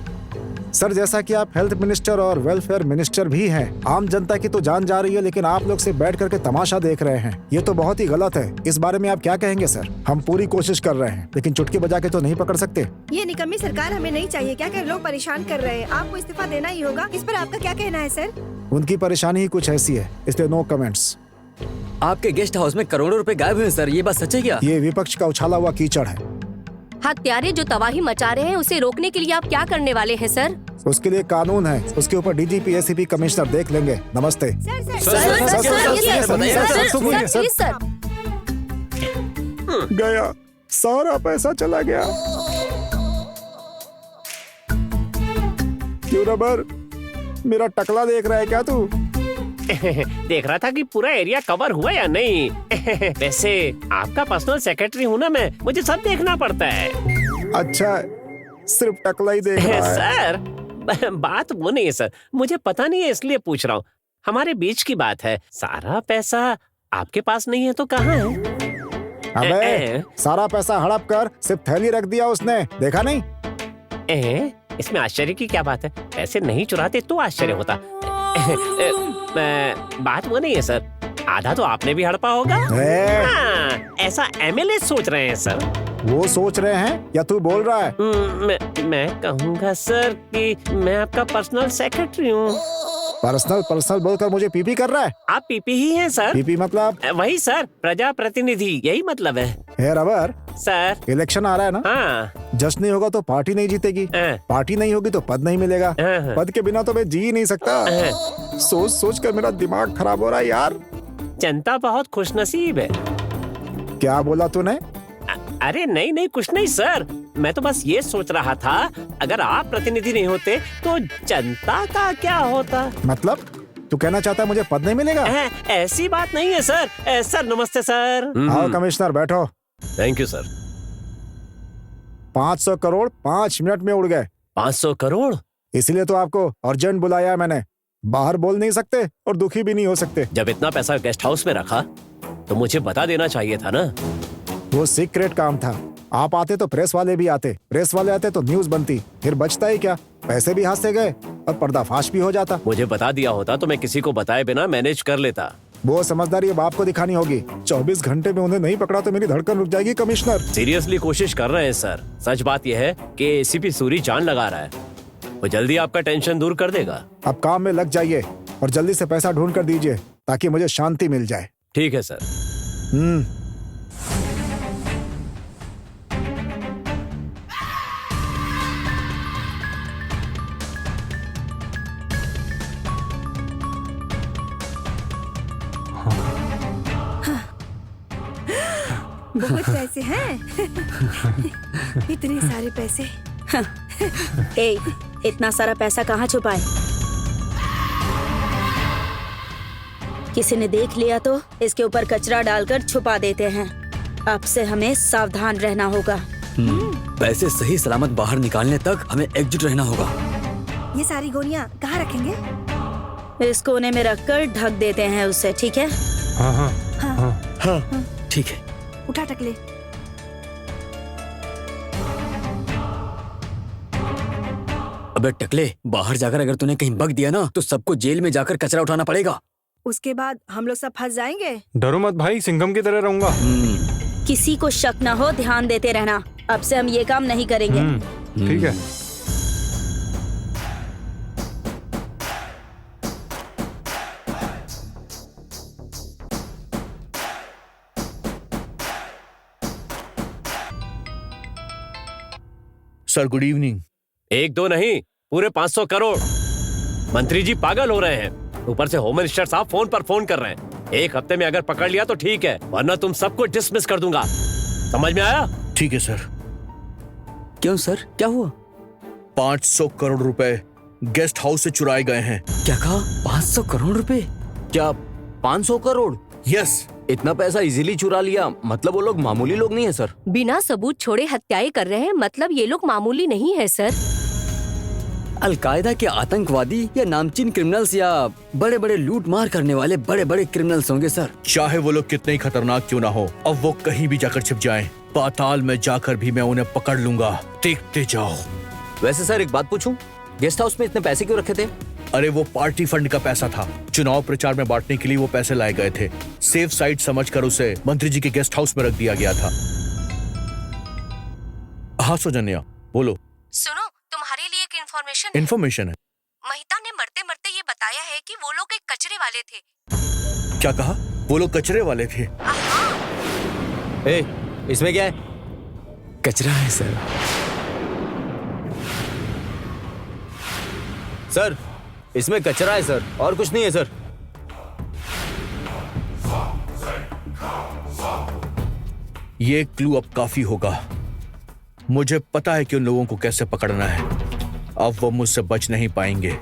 सर। जैसा कि आप हेल्थ मिनिस्टर और वेलफेयर मिनिस्टर भी हैं, आम जनता की तो जान जा रही है, लेकिन आप लोग से बैठ करके तमाशा देख रहे हैं। ये तो बहुत ही गलत है। इस बारे में आप क्या कहेंगे सर? हम पूरी कोशिश कर रहे हैं, लेकिन चुटकी बजा के तो नहीं पकड़ सकते। ये निकम्मी सरकार हमें नहीं चाहिए। क्या कर लोग परेशान कर रहे हैं, आपको इस्तीफा देना ही होगा। इस पर आपका क्या कहना है सर? उनकी परेशानी ही कुछ ऐसी है, इसलिए नो कमेंट्स। आपके गेस्ट हाउस में करोड़ों रुपए गायब हुए सर, ये बात सच है क्या? ये विपक्ष का उछाला हुआ कीचड़ है। हत्यारे जो तबाही मचा रहे हैं उसे रोकने के लिए आप क्या करने वाले हैं सर? उसके लिए कानून है, उसके ऊपर डीजीपी एसीपी कमिश्नर देख लेंगे। नमस्ते। गया, सारा पैसा चला गया। क्यों रबर, मेरा टकला देख रहा है क्या तू? देख रहा था कि पूरा एरिया कवर हुआ या नहीं। वैसे आपका पर्सनल सेक्रेटरी हूँ ना मैं, मुझे सब देखना पड़ता है। अच्छा, सिर्फ टकला ही देख रहा है। सर बात वो नहीं है सर, मुझे पता नहीं है इसलिए पूछ रहा हूँ। हमारे बीच की बात है, सारा पैसा आपके पास नहीं है तो कहाँ है? अबे सारा पैसा हड़प कर सिर्फ थैली रख दिया उसने, देखा नहीं? इसमें आश्चर्य की क्या बात है? पैसे नहीं चुराते तो आश्चर्य होता। बात वो नहीं है सर, आधा तो आपने भी हड़पा होगा। ए! हाँ, ऐसा एमएलए सोच रहे हैं सर। वो सोच रहे हैं या तू बोल रहा है? मैं कहूँगा सर कि मैं आपका पर्सनल सेक्रेटरी हूँ। पर्सनल बोलकर मुझे पीपी कर रहा है? आप पीपी ही हैं सर। पीपी मतलब? वही सर, प्रजा प्रतिनिधि, यही मतलब है। हे रबर सर, इलेक्शन आ रहा है ना? हाँ। जश्न नहीं होगा तो पार्टी नहीं जीतेगी, पार्टी नहीं होगी तो पद नहीं मिलेगा, पद के बिना तो मैं जी ही नहीं सकता। सोच सोच कर मेरा दिमाग खराब हो रहा है यार। जनता बहुत खुशनसीब है। क्या बोला तूने? अरे नहीं कुछ नहीं सर, मैं तो बस ये सोच रहा था अगर आप प्रतिनिधि नहीं होते तो जनता का क्या होता। मतलब तू कहना चाहता है मुझे पद नहीं मिलेगा? ऐसी बात नहीं है सर। सर नमस्ते सर। आओ कमिश्नर बैठो। Thank you sir. 500 crore 5 minute में उड़ गए। 500 करोड़? इसलिए तो आपको अर्जेंट बुलाया है मैंने। बाहर बोल नहीं सकते और दुखी भी नहीं हो सकते। जब इतना पैसा गेस्ट हाउस में रखा तो मुझे बता देना चाहिए था ना। वो सीक्रेट काम था। आप आते तो प्रेस वाले भी आते, प्रेस वाले आते तो न्यूज बनती, फिर बचता ही क्या, पैसे भी हाथ से गए और पर्दाफाश भी हो जाता। मुझे बता दिया होता तो मैं किसी को बताए बिना मैनेज कर लेता। वो समझदारी अब आपको दिखानी होगी। 24 घंटे में उन्हें नहीं पकड़ा तो मेरी धड़कन रुक जाएगी कमिश्नर। सीरियसली कोशिश कर रहे हैं सर। सच बात यह है कि एसीपी सूरी जान लगा रहा है, वो जल्दी आपका टेंशन दूर कर देगा। अब काम में लग जाइए और जल्दी से पैसा ढूंढ कर दीजिए ताकि मुझे शांति मिल जाए। ठीक है सर। बहुत पैसे हैं। इतने सारे पैसे। इतना सारा पैसा कहाँ छुपाए? किसी ने देख लिया तो इसके ऊपर कचरा डालकर छुपा देते हैं। अब से हमें सावधान रहना होगा। पैसे सही सलामत बाहर निकालने तक हमें एकजुट रहना होगा। ये सारी गोलियां कहाँ रखेंगे? इस कोने में रखकर ढक देते हैं उससे, ठीक है? हाँ, ठीक है। उठा टकले। अबे टकले, बाहर जाकर अगर तूने कहीं बक दिया ना तो सबको जेल में जाकर कचरा उठाना पड़ेगा। उसके बाद हम लोग सब फंस जाएंगे। डरो मत भाई, सिंघम की तरह रहूंगा। किसी को शक न हो, ध्यान देते रहना। अब से हम ये काम नहीं करेंगे। ठीक है। Sir good evening. 1-2 नहीं, पूरे 500 करोड़। मंत्री जी पागल हो रहे हैं, ऊपर से होम मिनिस्टर साहब फोन पर फोन कर रहे हैं। 1 हफ्ते में अगर पकड़ लिया तो ठीक है, वरना तुम सबको डिसमिस कर दूंगा। समझ में आया? ठीक है सर। क्यों सर, क्या हुआ? 500 करोड़ रुपए गेस्ट हाउस से चुराए गए हैं। क्या कहा? 500 करोड़ रुपए? क्या 500 करोड़? यस। इतना पैसा इजीली चुरा लिया, मतलब वो लोग मामूली लोग नहीं है सर। बिना सबूत छोड़े हत्याएं कर रहे हैं, मतलब ये लोग मामूली नहीं है सर। अलकायदा के आतंकवादी या नामचीन क्रिमिनल्स या बड़े बड़े लूट मार करने वाले बड़े बड़े क्रिमिनल्स होंगे सर। चाहे वो लोग कितने ही खतरनाक क्यों ना हो, अब वो कहीं भी जाकर छिप जाएं, पाताल में जाकर भी मैं उन्हें पकड़ लूंगा। देखते जाओ। वैसे सर एक बात पूछूं, गेस्ट हाउस में इतने पैसे क्यों रखे थे? अरे वो पार्टी फंड का पैसा था, चुनाव प्रचार में बांटने के लिए वो पैसे लाए गए थे। सेफ साइड समझकर उसे मंत्री जी के गेस्ट हाउस में रख दिया गया था। हाँ सौजन्या बोलो। सुनो, तुम्हारे लिए एक इन्फॉर्मेशन है। महिता ने मरते मरते ये बताया है कि वो लोग एक कचरे वाले थे। क्या कहा? वो लोग कचरे वाले थे? इसमें क्या है? कचरा है सर। सर इसमें कचरा है सर, और कुछ नहीं है सर। ये क्लू अब काफी होगा। मुझे पता है कि उन लोगों को कैसे पकड़ना है। अब वो मुझसे बच नहीं पाएंगे।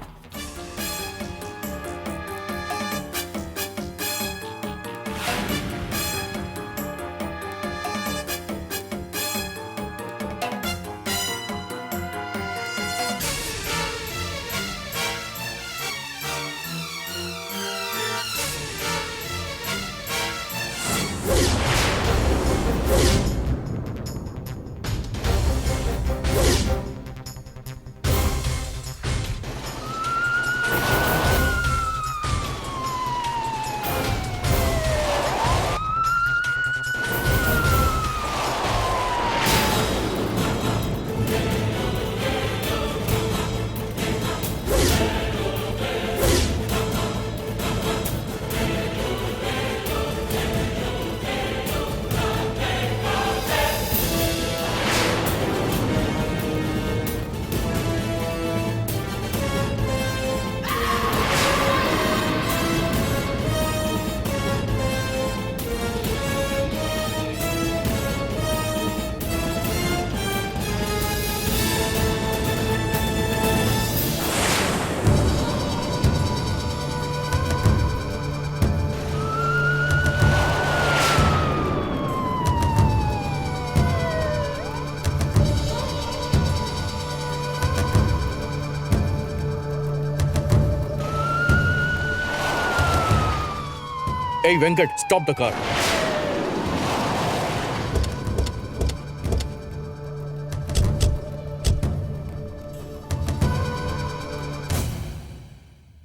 ए Venkat, stop the car.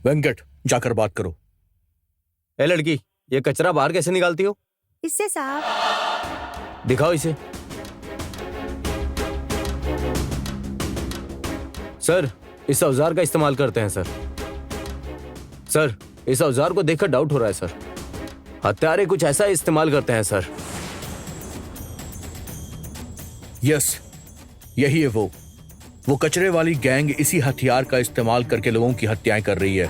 Venkat, जाकर बात करो। ए लड़की, ये कचरा बाहर कैसे निकालती हो? इससे साहब। दिखाओ इसे। सर, इस औजार का इस्तेमाल करते हैं सर। सर, इस औजार को देखकर डाउट हो रहा है सर। हत्यारे कुछ ऐसा इस्तेमाल करते हैं सर। यस, यही है वो कचरे वाली गैंग इसी हथियार का इस्तेमाल करके लोगों की हत्याएं कर रही है।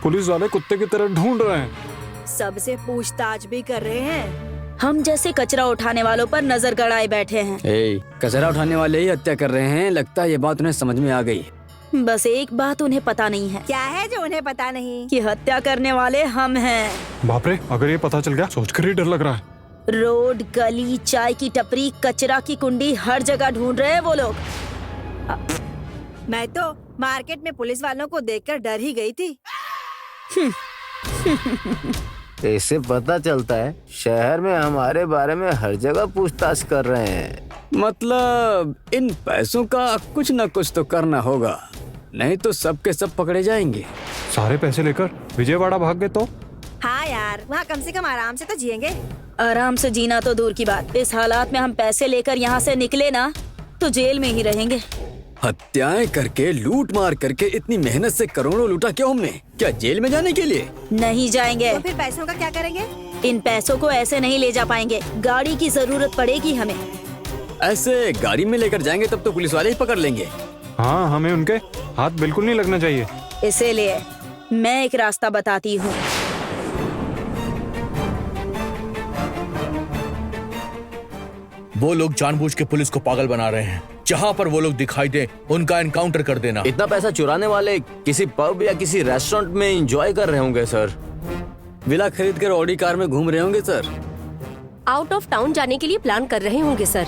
पुलिस वाले कुत्ते की तरह ढूंढ रहे हैं। सबसे पूछताछ भी कर रहे हैं। हम जैसे कचरा उठाने वालों पर नजर गड़ाए बैठे हैं। कचरा उठाने वाले ही हत्या कर रहे हैं। लगता है ये बात उन्हें समझ में आ गई। बस एक बात उन्हें पता नहीं है। क्या है जो उन्हें पता नहीं? कि हत्या करने वाले हम हैं। बाप रे, अगर ये पता चल गया सोचकर ही डर लग रहा है। रोड, गली, चाय की टपरी, कचरा की कुंडी, हर जगह ढूंढ रहे हैं वो लोग। मैं तो मार्केट में पुलिस वालों को देखकर डर ही गई थी। इससे पता चलता है शहर में हमारे बारे में हर जगह पूछताछ कर रहे हैं। मतलब इन पैसों का कुछ न कुछ तो करना होगा, नहीं तो सब के सब पकड़े जाएंगे। सारे पैसे लेकर विजयवाड़ा भाग गए तो? हाँ यार, वहाँ कम से कम आराम से तो जिएंगे। आराम से जीना तो दूर की बात, इस हालात में हम पैसे लेकर यहाँ से निकले ना तो जेल में ही रहेंगे। हत्याएं करके, लूट मार करके इतनी मेहनत से करोड़ों लूटा क्यों हमने? क्या जेल में जाने के लिए? नहीं जाएंगे। तो फिर पैसों का क्या करेंगे? इन पैसों को ऐसे नहीं ले जा पाएंगे, गाड़ी की जरूरत पड़ेगी हमें। ऐसे गाड़ी में लेकर जाएंगे तब तो पुलिस वाले ही पकड़ लेंगे। हाँ, हमें उनके हाथ बिल्कुल नहीं लगना चाहिए। इसीलिए मैं एक रास्ता बताती हूँ। वो लोग जानबूझ के पुलिस को पागल बना रहे हैं। जहाँ पर वो लोग दिखाई दे उनका एनकाउंटर कर देना। इतना पैसा चुराने वाले किसी पब या किसी रेस्टोरेंट में एंजॉय कर रहे होंगे सर। विला खरीद कर ऑडी कार में घूम रहे होंगे सर। आउट ऑफ टाउन जाने के लिए प्लान कर रहे होंगे सर।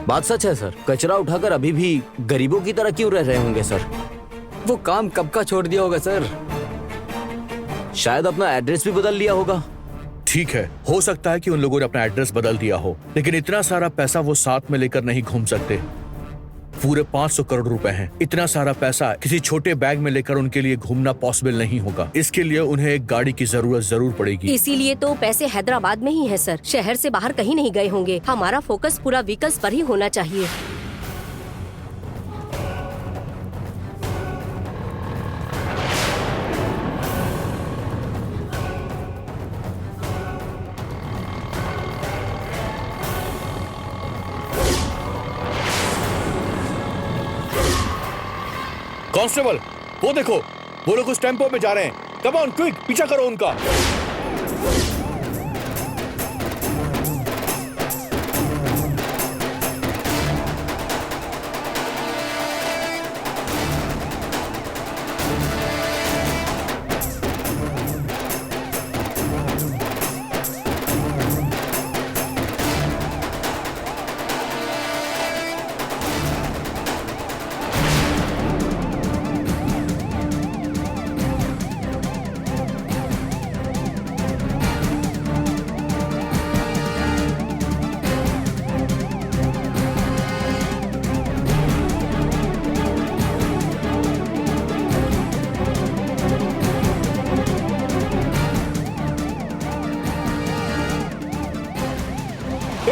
बात सच है सर। कचरा उठाकर अभी भी गरीबों की तरह क्यों रह रहे होंगे सर? वो काम कब का छोड़ दिया होगा सर। शायद अपना एड्रेस भी बदल लिया होगा। ठीक है, हो सकता है कि उन लोगों ने अपना एड्रेस बदल दिया हो, लेकिन इतना सारा पैसा वो साथ में लेकर नहीं घूम सकते। पूरे 500 करोड़ रुपए हैं। इतना सारा पैसा किसी छोटे बैग में लेकर उनके लिए घूमना पॉसिबल नहीं होगा। इसके लिए उन्हें एक गाड़ी की जरूरत जरूर पड़ेगी। इसीलिए तो पैसे हैदराबाद में ही है सर, शहर से बाहर कहीं नहीं गए होंगे। हमारा फोकस पूरा व्हीकल्स पर ही होना चाहिए। कांस्टेबल, वो देखो, वो लोग उस टेम्पो में जा रहे हैं। कम ऑन, क्विक, पीछा करो उनका।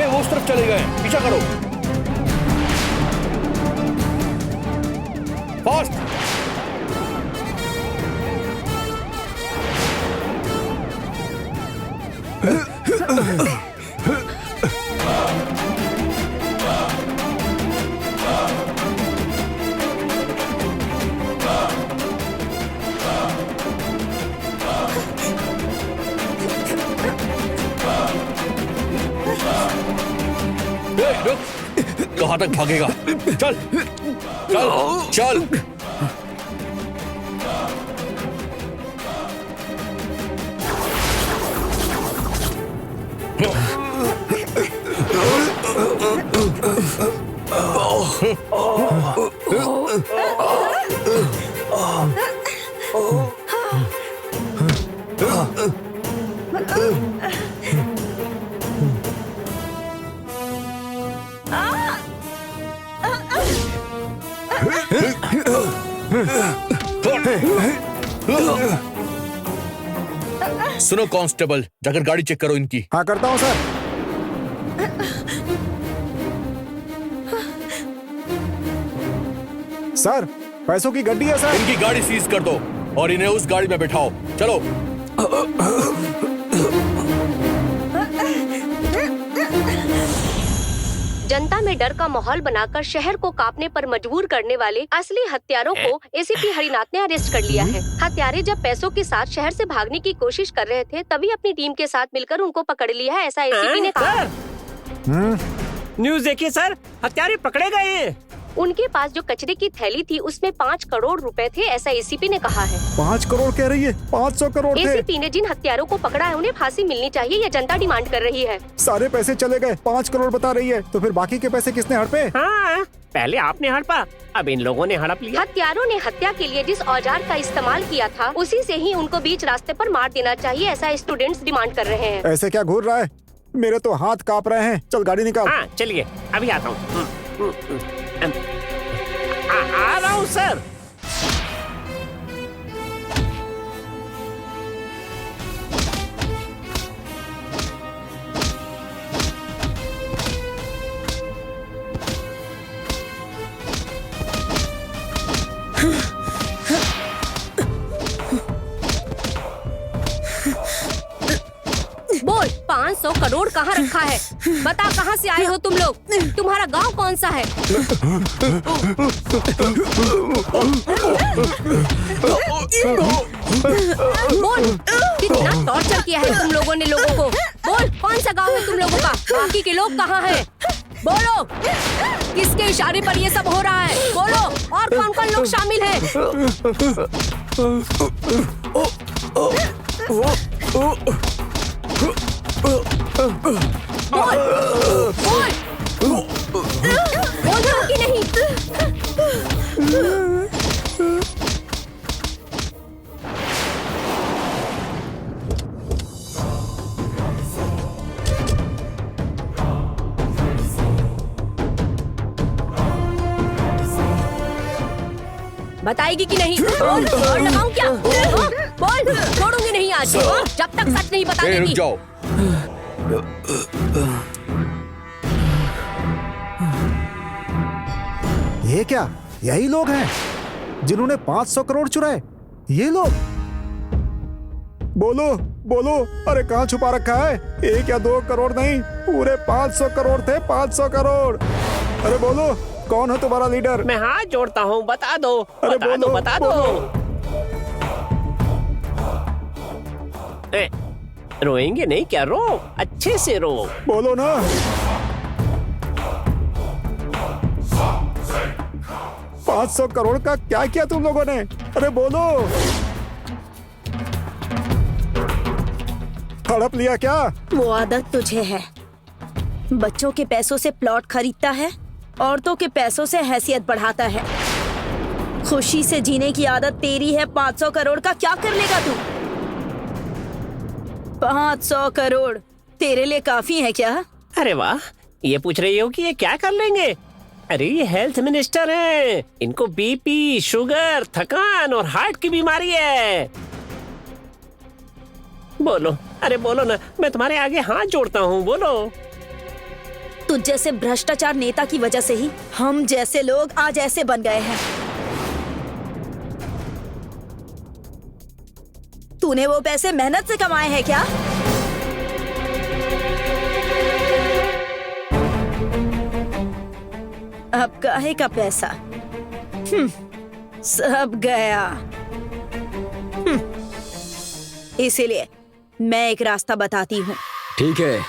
वो उस तरफ चले गए, पीछा करो। फास्ट। कहाँ तक भागेगा? चल चल चल। सुनो कांस्टेबल, जाकर गाड़ी चेक करो इनकी। हाँ करता हूँ सर। सर पैसों की गड्डी है सर। इनकी गाड़ी सीज कर दो और इन्हें उस गाड़ी में बिठाओ। चलो। जनता में डर का माहौल बनाकर शहर को कांपने पर मजबूर करने वाले असली हत्यारों को एसीपी हरिनाथ ने अरेस्ट कर लिया है। हत्यारे जब पैसों के साथ शहर से भागने की कोशिश कर रहे थे तभी अपनी टीम के साथ मिलकर उनको पकड़ लिया है, ऐसा एसीपी ने कहा। न्यूज़ देखिए सर, हत्यारे पकड़े गए हैं। उनके पास जो कचरे की थैली थी उसमें 5 करोड़ रुपए थे, ऐसा एसीपी ने कहा है। 5 करोड़ कह रही है? 500 करोड़ थे। एसीपी ने जिन हत्यारों को पकड़ा है उन्हें फांसी मिलनी चाहिए, ये जनता डिमांड कर रही है। सारे पैसे चले गए, 5 करोड़ बता रही है, तो फिर बाकी के पैसे किसने हड़पे? हाँ, पहले आपने हड़पा, अब इन लोगों ने हड़प लिया। हत्यारों ने हत्या के लिए जिस औजार का इस्तेमाल किया था उसी से ही उनको बीच रास्ते पर मार देना चाहिए, ऐसा स्टूडेंट्स डिमांड कर रहे हैं। ऐसे क्या घूर रहा है? मेरे तो हाथ कांप रहे हैं। चल गाड़ी निकाल। हाँ चलिए, अभी आता हूँ। आ रहा हूँ सर। बोल, 500 करोड़ कहाँ रखा है? बता, कहाँ से आए हो तुम लोग? तुम्हारा गांव कौन सा है? बोल, कितना टॉर्चर किया है तुम लोगों ने लोगों को? बोल, कौन सा गांव है तुम लोगों का? बाकी के लोग कहाँ हैं? बोलो, किसके इशारे पर ये सब हो रहा है? बोलो, और कौन कौन लोग शामिल हैं? बोल, बोल, बोल रहा कि नहीं? बताएगी कि नहीं? बोल, और लगाऊं क्या? बोल, छोड़ूंगी नहीं आज, जब तक सच नहीं बता देगी। रुक जाओ। ये क्या, यही लोग हैं जिन्होंने 500 करोड़ चुराए? ये लोग? बोलो बोलो, अरे कहाँ छुपा रखा है? 1 या 2 करोड़ नहीं, पूरे 500 करोड़ थे। 500 करोड़। अरे बोलो, कौन है तुम्हारा लीडर? मैं हाथ जोड़ता हूँ, बता दो। अरे बता दो, बता दो। रोएंगे नहीं क्या? रो, अच्छे से रो। बोलो ना। $500 करोड़ का क्या किया तुम लोगों ने? अरे बोलो। हड़प लिया क्या? वो आदत तुझे है, बच्चों के पैसों से प्लॉट खरीदता है, औरतों के पैसों से हैसियत बढ़ाता है। खुशी से जीने की आदत तेरी है। 500 करोड़ का क्या कर लेगा तू? 500 करोड़ तेरे लिए काफी है क्या? अरे वाह, ये पूछ रही हो कि ये क्या कर लेंगे? अरे ये हेल्थ मिनिस्टर हैं, इनको बीपी, शुगर, थकान और हार्ट की बीमारी है। बोलो, अरे बोलो ना, मैं तुम्हारे आगे हाथ जोड़ता हूँ, बोलो। तुझ जैसे भ्रष्टाचार नेता की वजह से ही हम जैसे लोग आज ऐसे बन गए हैं। तूने वो पैसे मेहनत से कमाए हैं क्या? अब काहे का पैसा? सब गया। इसीलिए मैं एक रास्ता बताती हूँ। ठीक है,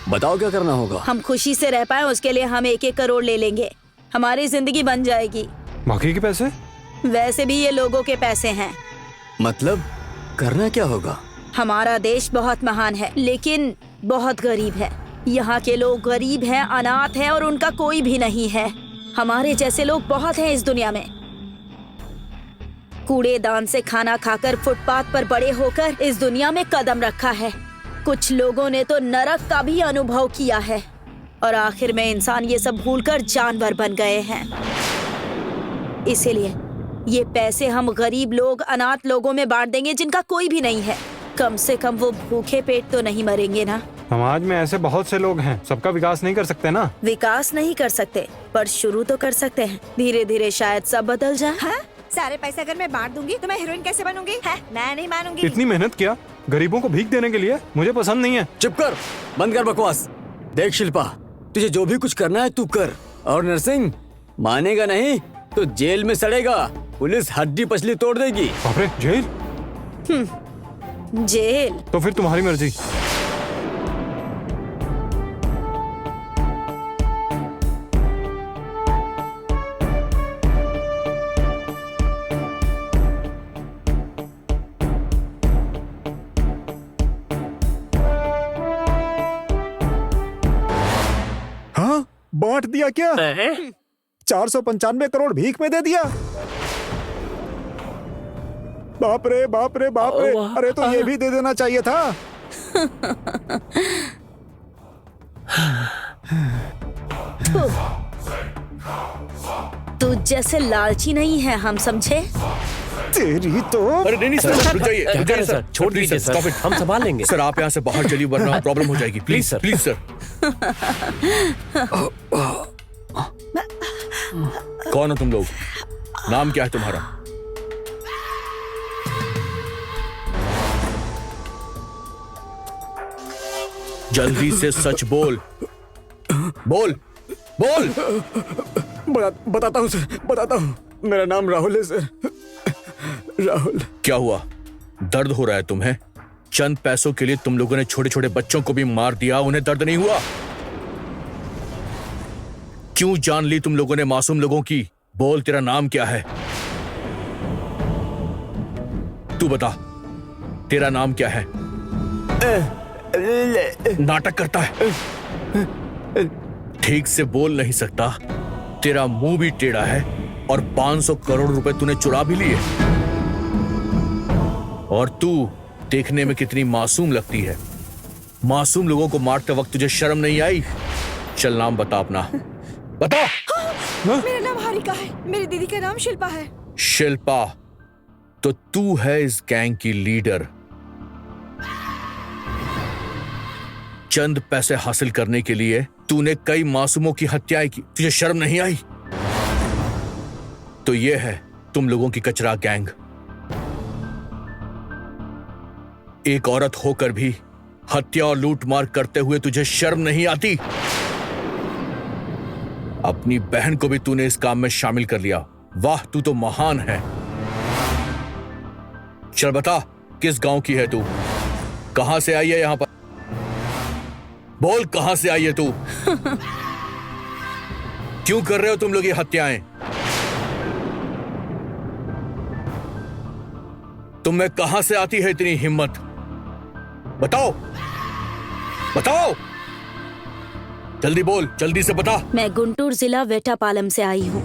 बताओ क्या करना होगा। हम खुशी से रह पाए उसके लिए हम 1-1 करोड़ ले लेंगे, हमारी जिंदगी बन जाएगी। बाकी के पैसे? वैसे भी ये लोगों के पैसे हैं। मतलब करना क्या होगा? हमारा देश बहुत महान है लेकिन बहुत गरीब है। यहाँ के लोग गरीब हैं, अनाथ हैं और उनका कोई भी नहीं है। हमारे जैसे लोग बहुत हैं इस दुनिया में। कूड़ेदान से खाना खाकर फुटपाथ पर बड़े होकर इस दुनिया में कदम रखा है। कुछ लोगों ने तो नरक का भी अनुभव किया है और आखिर में इंसान ये सब भूलकर जानवर बन गए हैं। इसीलिए ये पैसे हम गरीब लोग, अनाथ लोगों में बांट देंगे जिनका कोई भी नहीं है। कम से कम वो भूखे पेट तो नहीं मरेंगे ना। समाज में ऐसे बहुत से लोग हैं, सबका विकास नहीं कर सकते ना। विकास नहीं कर सकते पर शुरू तो कर सकते हैं। धीरे धीरे शायद सब बदल जाए। हाँ? सारे पैसे अगर मैं बांट दूंगी तो मैं हीरोइन कैसे बनूंगी? है? मैं नहीं मानूंगी। इतनी मेहनत किया गरीबों को भीख देने के लिए, मुझे पसंद नहीं है। चुप कर, बंद कर बकवास। देख शिल्पा, तुझे जो भी कुछ करना है तू कर, और नरसिंह मानेगा नहीं तो जेल में सड़ेगा। पुलिस हड्डी पसली तोड़ देगी। बाप रे, जेल? जेल? तो फिर तुम्हारी मर्जी। हाँ, बांट दिया क्या? 495 करोड़ भीख में दे दिया। बाप रे बाप रे बाप रे। अरे तो ये भी दे देना चाहिए था। तू जैसे लालची नहीं है, हम समझे? तेरी तो। अरे नहीं सर, रुक जाइए, क्या रुक करें जाइए सर? छोड़ दीजिए सर, stop it। हम संभाल लेंगे। सर आप यहाँ से बाहर चलिए वरना प्रॉब्लम हो जाएगी। Please sir, please sir. कौन हो तुम लोग? नाम क्या है तुम्हारा? जल्दी से सच बोल। बोल बोल। बताता हूँ सर, बताता हूँ। मेरा नाम राहुल है सर, राहुल। क्या हुआ? दर्द हो रहा है तुम्हें? चंद पैसों के लिए तुम लोगों ने छोटे छोटे बच्चों को भी मार दिया, उन्हें दर्द नहीं हुआ? क्यों जान ली तुम लोगों ने मासूम लोगों की? बोल, तेरा नाम क्या है? तू बता, तेरा नाम क्या है? नाटक करता है, ठीक से बोल नहीं सकता। तेरा मुंह भी टेढ़ा है और 500 करोड़ रुपए तूने चुरा भी लिए। और तू देखने में कितनी मासूम लगती है। मासूम लोगों को मारते वक्त तुझे शर्म नहीं आई? चल नाम बता अपना, बता। मेरा नाम हारिका है, मेरी दीदी का नाम शिल्पा है। शिल्पा, तो तू है इस गैंग की लीडर। चंद पैसे हासिल करने के लिए तूने कई मासूमों की हत्याएं की, तुझे शर्म नहीं आई? तो ये है तुम लोगों की कचरा गैंग। एक औरत होकर भी हत्या और लूटमार करते हुए तुझे शर्म नहीं आती? अपनी बहन को भी तूने इस काम में शामिल कर लिया। वाह, तू तो महान है। चल बता, किस गांव की है तू? कहां से आई है यहां पर? बोल, कहां से आई है तू? क्यों कर रहे हो तुम लोग ये हत्याएं? तुम में कहां से आती है इतनी हिम्मत? बताओ, बताओ, जल्दी बोल, जल्दी से बता। मैं गुंटूर जिला वेटापालम से आई हूँ।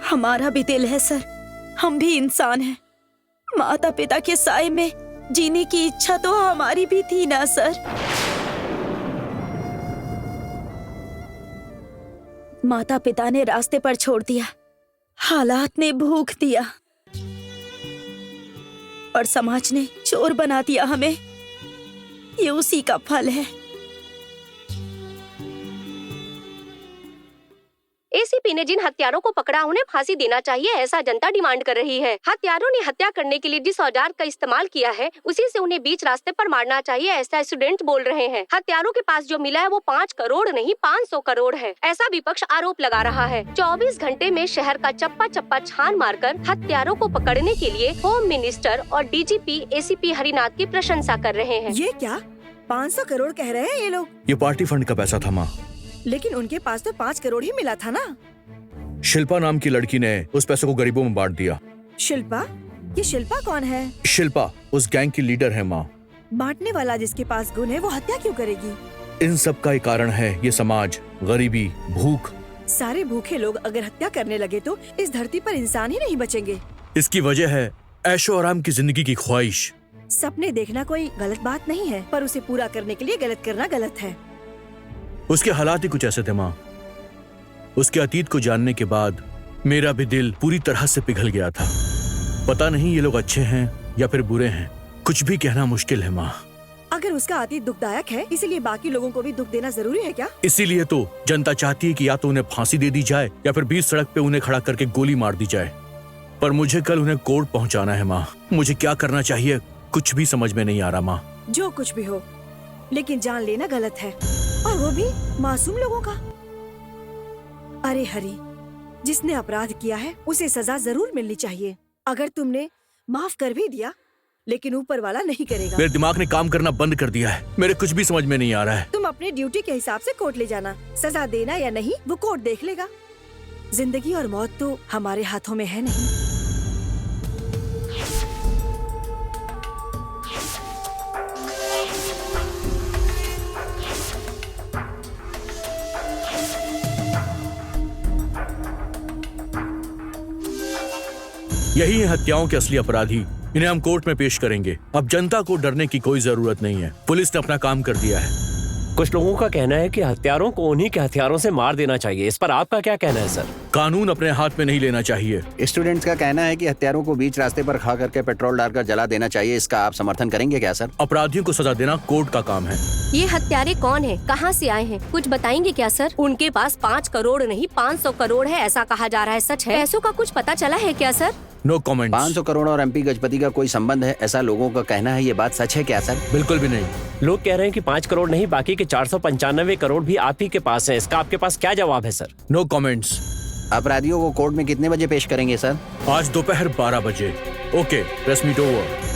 हमारा भी दिल है सर, हम भी इंसान हैं। माता पिता के साए में जीने की इच्छा तो हमारी भी थी ना सर। माता पिता ने रास्ते पर छोड़ दिया, हालात ने भूख दिया और समाज ने चोर बना दिया हमें। ये उसी का फल है। एसीपी ने जिन हत्यारों को पकड़ा उन्हें फांसी देना चाहिए, ऐसा जनता डिमांड कर रही है। हत्यारों ने हत्या करने के लिए जिस औजार का इस्तेमाल किया है उसी से उन्हें बीच रास्ते पर मारना चाहिए, ऐसा स्टूडेंट बोल रहे हैं। हत्यारों के पास जो मिला है वो 5 करोड़ नहीं 500 करोड़ है, ऐसा विपक्ष आरोप लगा रहा है। 24 घंटे में शहर का चप्पा चप्पा छान मारकर हत्यारों को पकड़ने के लिए होम मिनिस्टर और डीजीपी एसीपी हरिनाथ की प्रशंसा कर रहे हैं। ये क्या 500 करोड़ कह रहे हैं ये लोग? ये पार्टी फंड का पैसा था माँ। लेकिन उनके पास तो 5 करोड़ ही मिला था ना। शिल्पा नाम की लड़की ने उस पैसे को गरीबों में बांट दिया। शिल्पा? ये शिल्पा कौन है? शिल्पा उस गैंग की लीडर है माँ। बांटने वाला जिसके पास गुण है वो हत्या क्यों करेगी? इन सब का एक कारण है ये समाज, गरीबी, भूख। सारे भूखे लोग अगर हत्या करने लगे तो इस धरती पर इंसान ही नहीं बचेंगे। इसकी वजह है ऐशो आराम की जिंदगी की ख्वाहिश। सपने देखना कोई गलत बात नहीं है, पर उसे पूरा करने के लिए गलत करना गलत है। उसके हालात ही कुछ ऐसे थे माँ। उसके अतीत को जानने के बाद मेरा भी दिल पूरी तरह से पिघल गया था। पता नहीं ये लोग अच्छे हैं या फिर बुरे हैं, कुछ भी कहना मुश्किल है माँ। अगर उसका अतीत दुखदायक है, इसीलिए बाकी लोगों को भी दुख देना जरूरी है क्या? इसीलिए तो जनता चाहती है कि या तो उन्हें फांसी दे दी जाए या फिर बीच सड़क पे उन्हें खड़ा करके गोली मार दी जाए। पर मुझे कल उन्हें कोर्ट पहुँचाना है माँ। मुझे क्या करना चाहिए कुछ भी समझ में नहीं आ रहा माँ। जो कुछ भी हो, लेकिन जान लेना गलत है, और वो भी मासूम लोगों का। अरे हरी, जिसने अपराध किया है उसे सजा जरूर मिलनी चाहिए। अगर तुमने माफ कर भी दिया, लेकिन ऊपर वाला नहीं करेगा। मेरे दिमाग ने काम करना बंद कर दिया है, मेरे कुछ भी समझ में नहीं आ रहा है। तुम अपने ड्यूटी के हिसाब से कोर्ट ले जाना, सजा देना या नहीं वो कोर्ट देख लेगा। जिंदगी और मौत तो हमारे हाथों में है नहीं। यही है हत्याओं के असली अपराधी। इन्हें हम कोर्ट में पेश करेंगे। अब जनता को डरने की कोई जरूरत नहीं है, पुलिस ने अपना काम कर दिया है। कुछ लोगों का कहना है कि हत्यारों को उन्हीं के हथियारों से मार देना चाहिए। इस पर आपका क्या कहना है सर? कानून अपने हाथ में नहीं लेना चाहिए। स्टूडेंट्स का कहना है कि हत्यारों को बीच रास्ते पर खड़ा करके पेट्रोल डालकर जला देना चाहिए। इसका आप समर्थन करेंगे क्या सर? अपराधियों को सजा देना कोर्ट का काम है। ये हत्यारे कौन है, कहाँ से आए हैं, कुछ बताएंगे क्या सर? उनके पास 5 करोड़ नहीं 500 करोड़ है, ऐसा कहा जा रहा है, सच है? पैसों का कुछ पता चला है क्या सर? No comment. 500 करोड़ और एमपी गजपति का कोई संबंध है, ऐसा लोगों का कहना है। ये बात सच है क्या सर? बिल्कुल भी नहीं। लोग कह रहे हैं कि 5 करोड़ नहीं बाकी के 495 करोड़ भी आप ही के पास है। इसका आपके पास क्या जवाब है सर? No comments. अपराधियों को कोर्ट में कितने बजे पेश करेंगे सर? आज दोपहर 12 बजे। Okay, press meet over.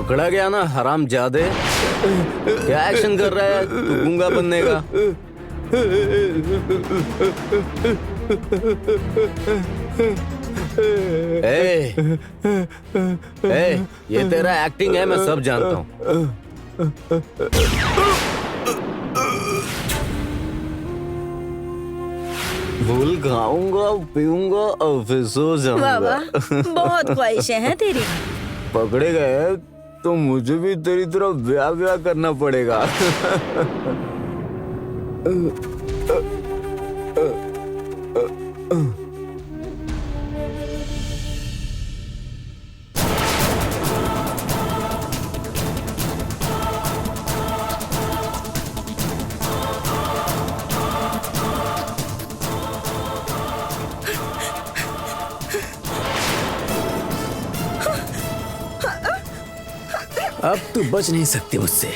पकड़ा गया ना हरामजादे। क्या एक्शन कर रहा है तू गूंगा बनने का? ए, ये तेरा एक्टिंग है, मैं सब जानता हूँ। फूल खाऊंगा, पीऊंगा और फिर सो जाऊंगा। वाह, बहुत ख्वाहिशें हैं तेरी। पकड़े गए तो मुझे भी तेरी तरह ब्याह करना पड़ेगा। अब तू बच नहीं सकती मुझसे।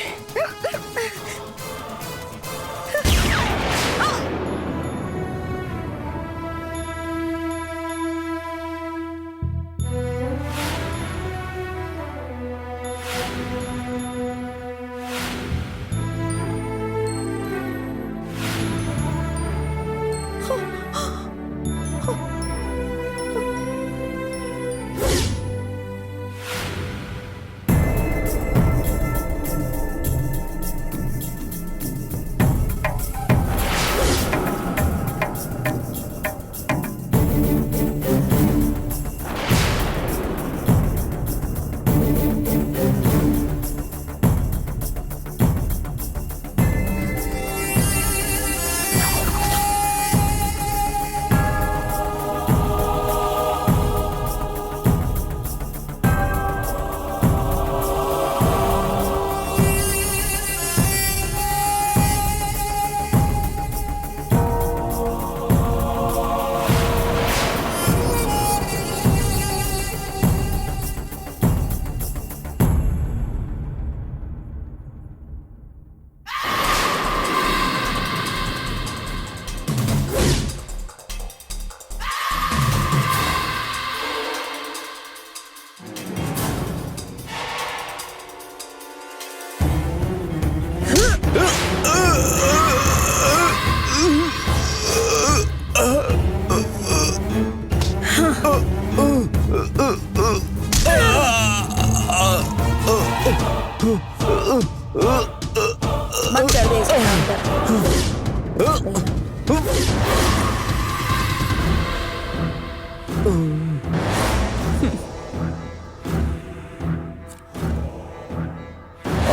मत कर दे इसको काम कर।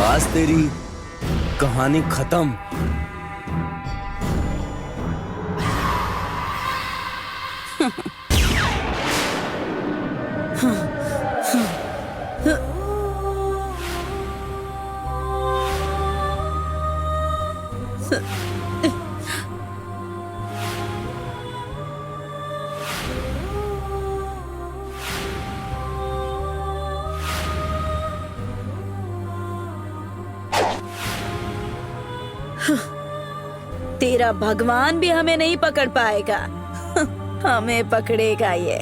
आज तेरी कहानी खत्म। तेरा भगवान भी हमें नहीं पकड़ पाएगा। हमें पकड़ेगा ये।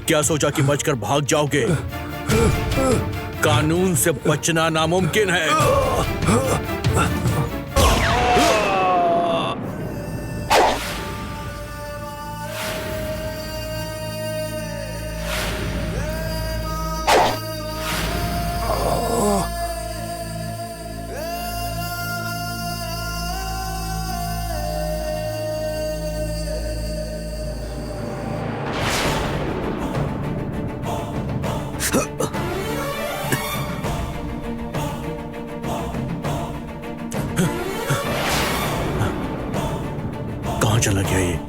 क्या सोचा कि बचकर भाग जाओगे? कानून से बचना नामुमकिन है। कहां चला गया ये?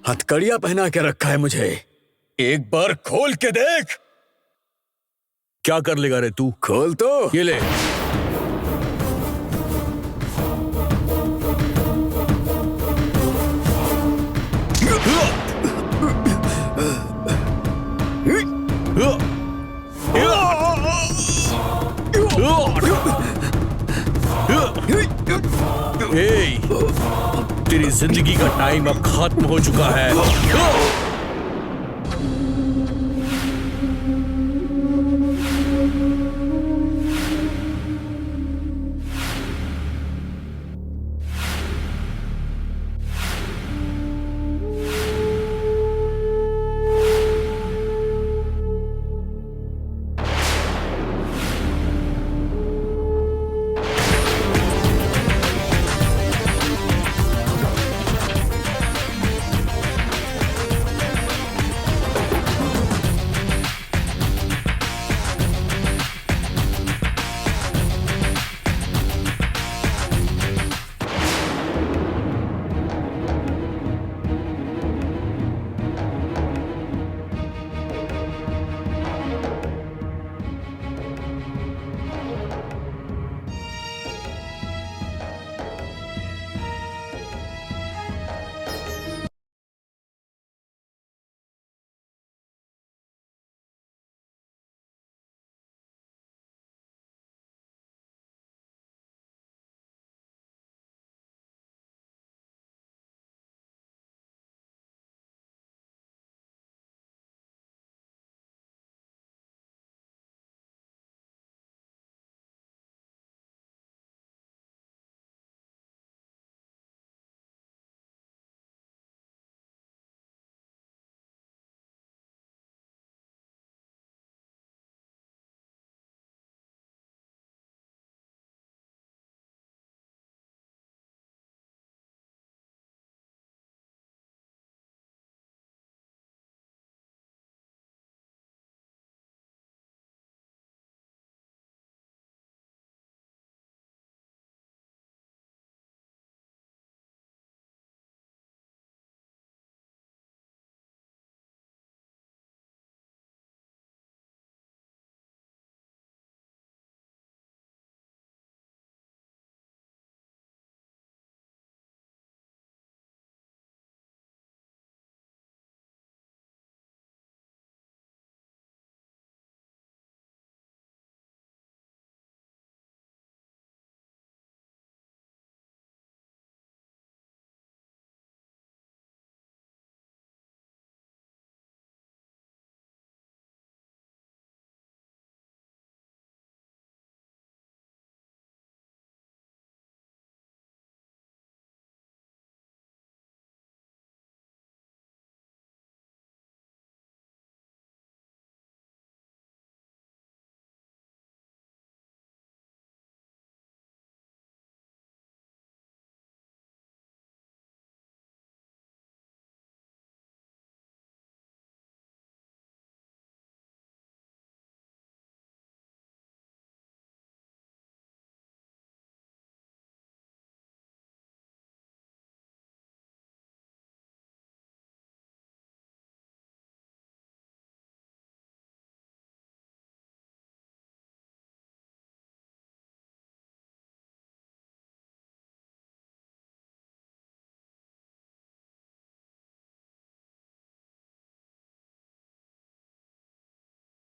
हथकड़ियां पहना के रखा है मुझे, एक बार खोल के देख। क्या कर लेगा रे तू? खोल तो। ये ले। तेरी जिंदगी का टाइम अब खत्म हो चुका है।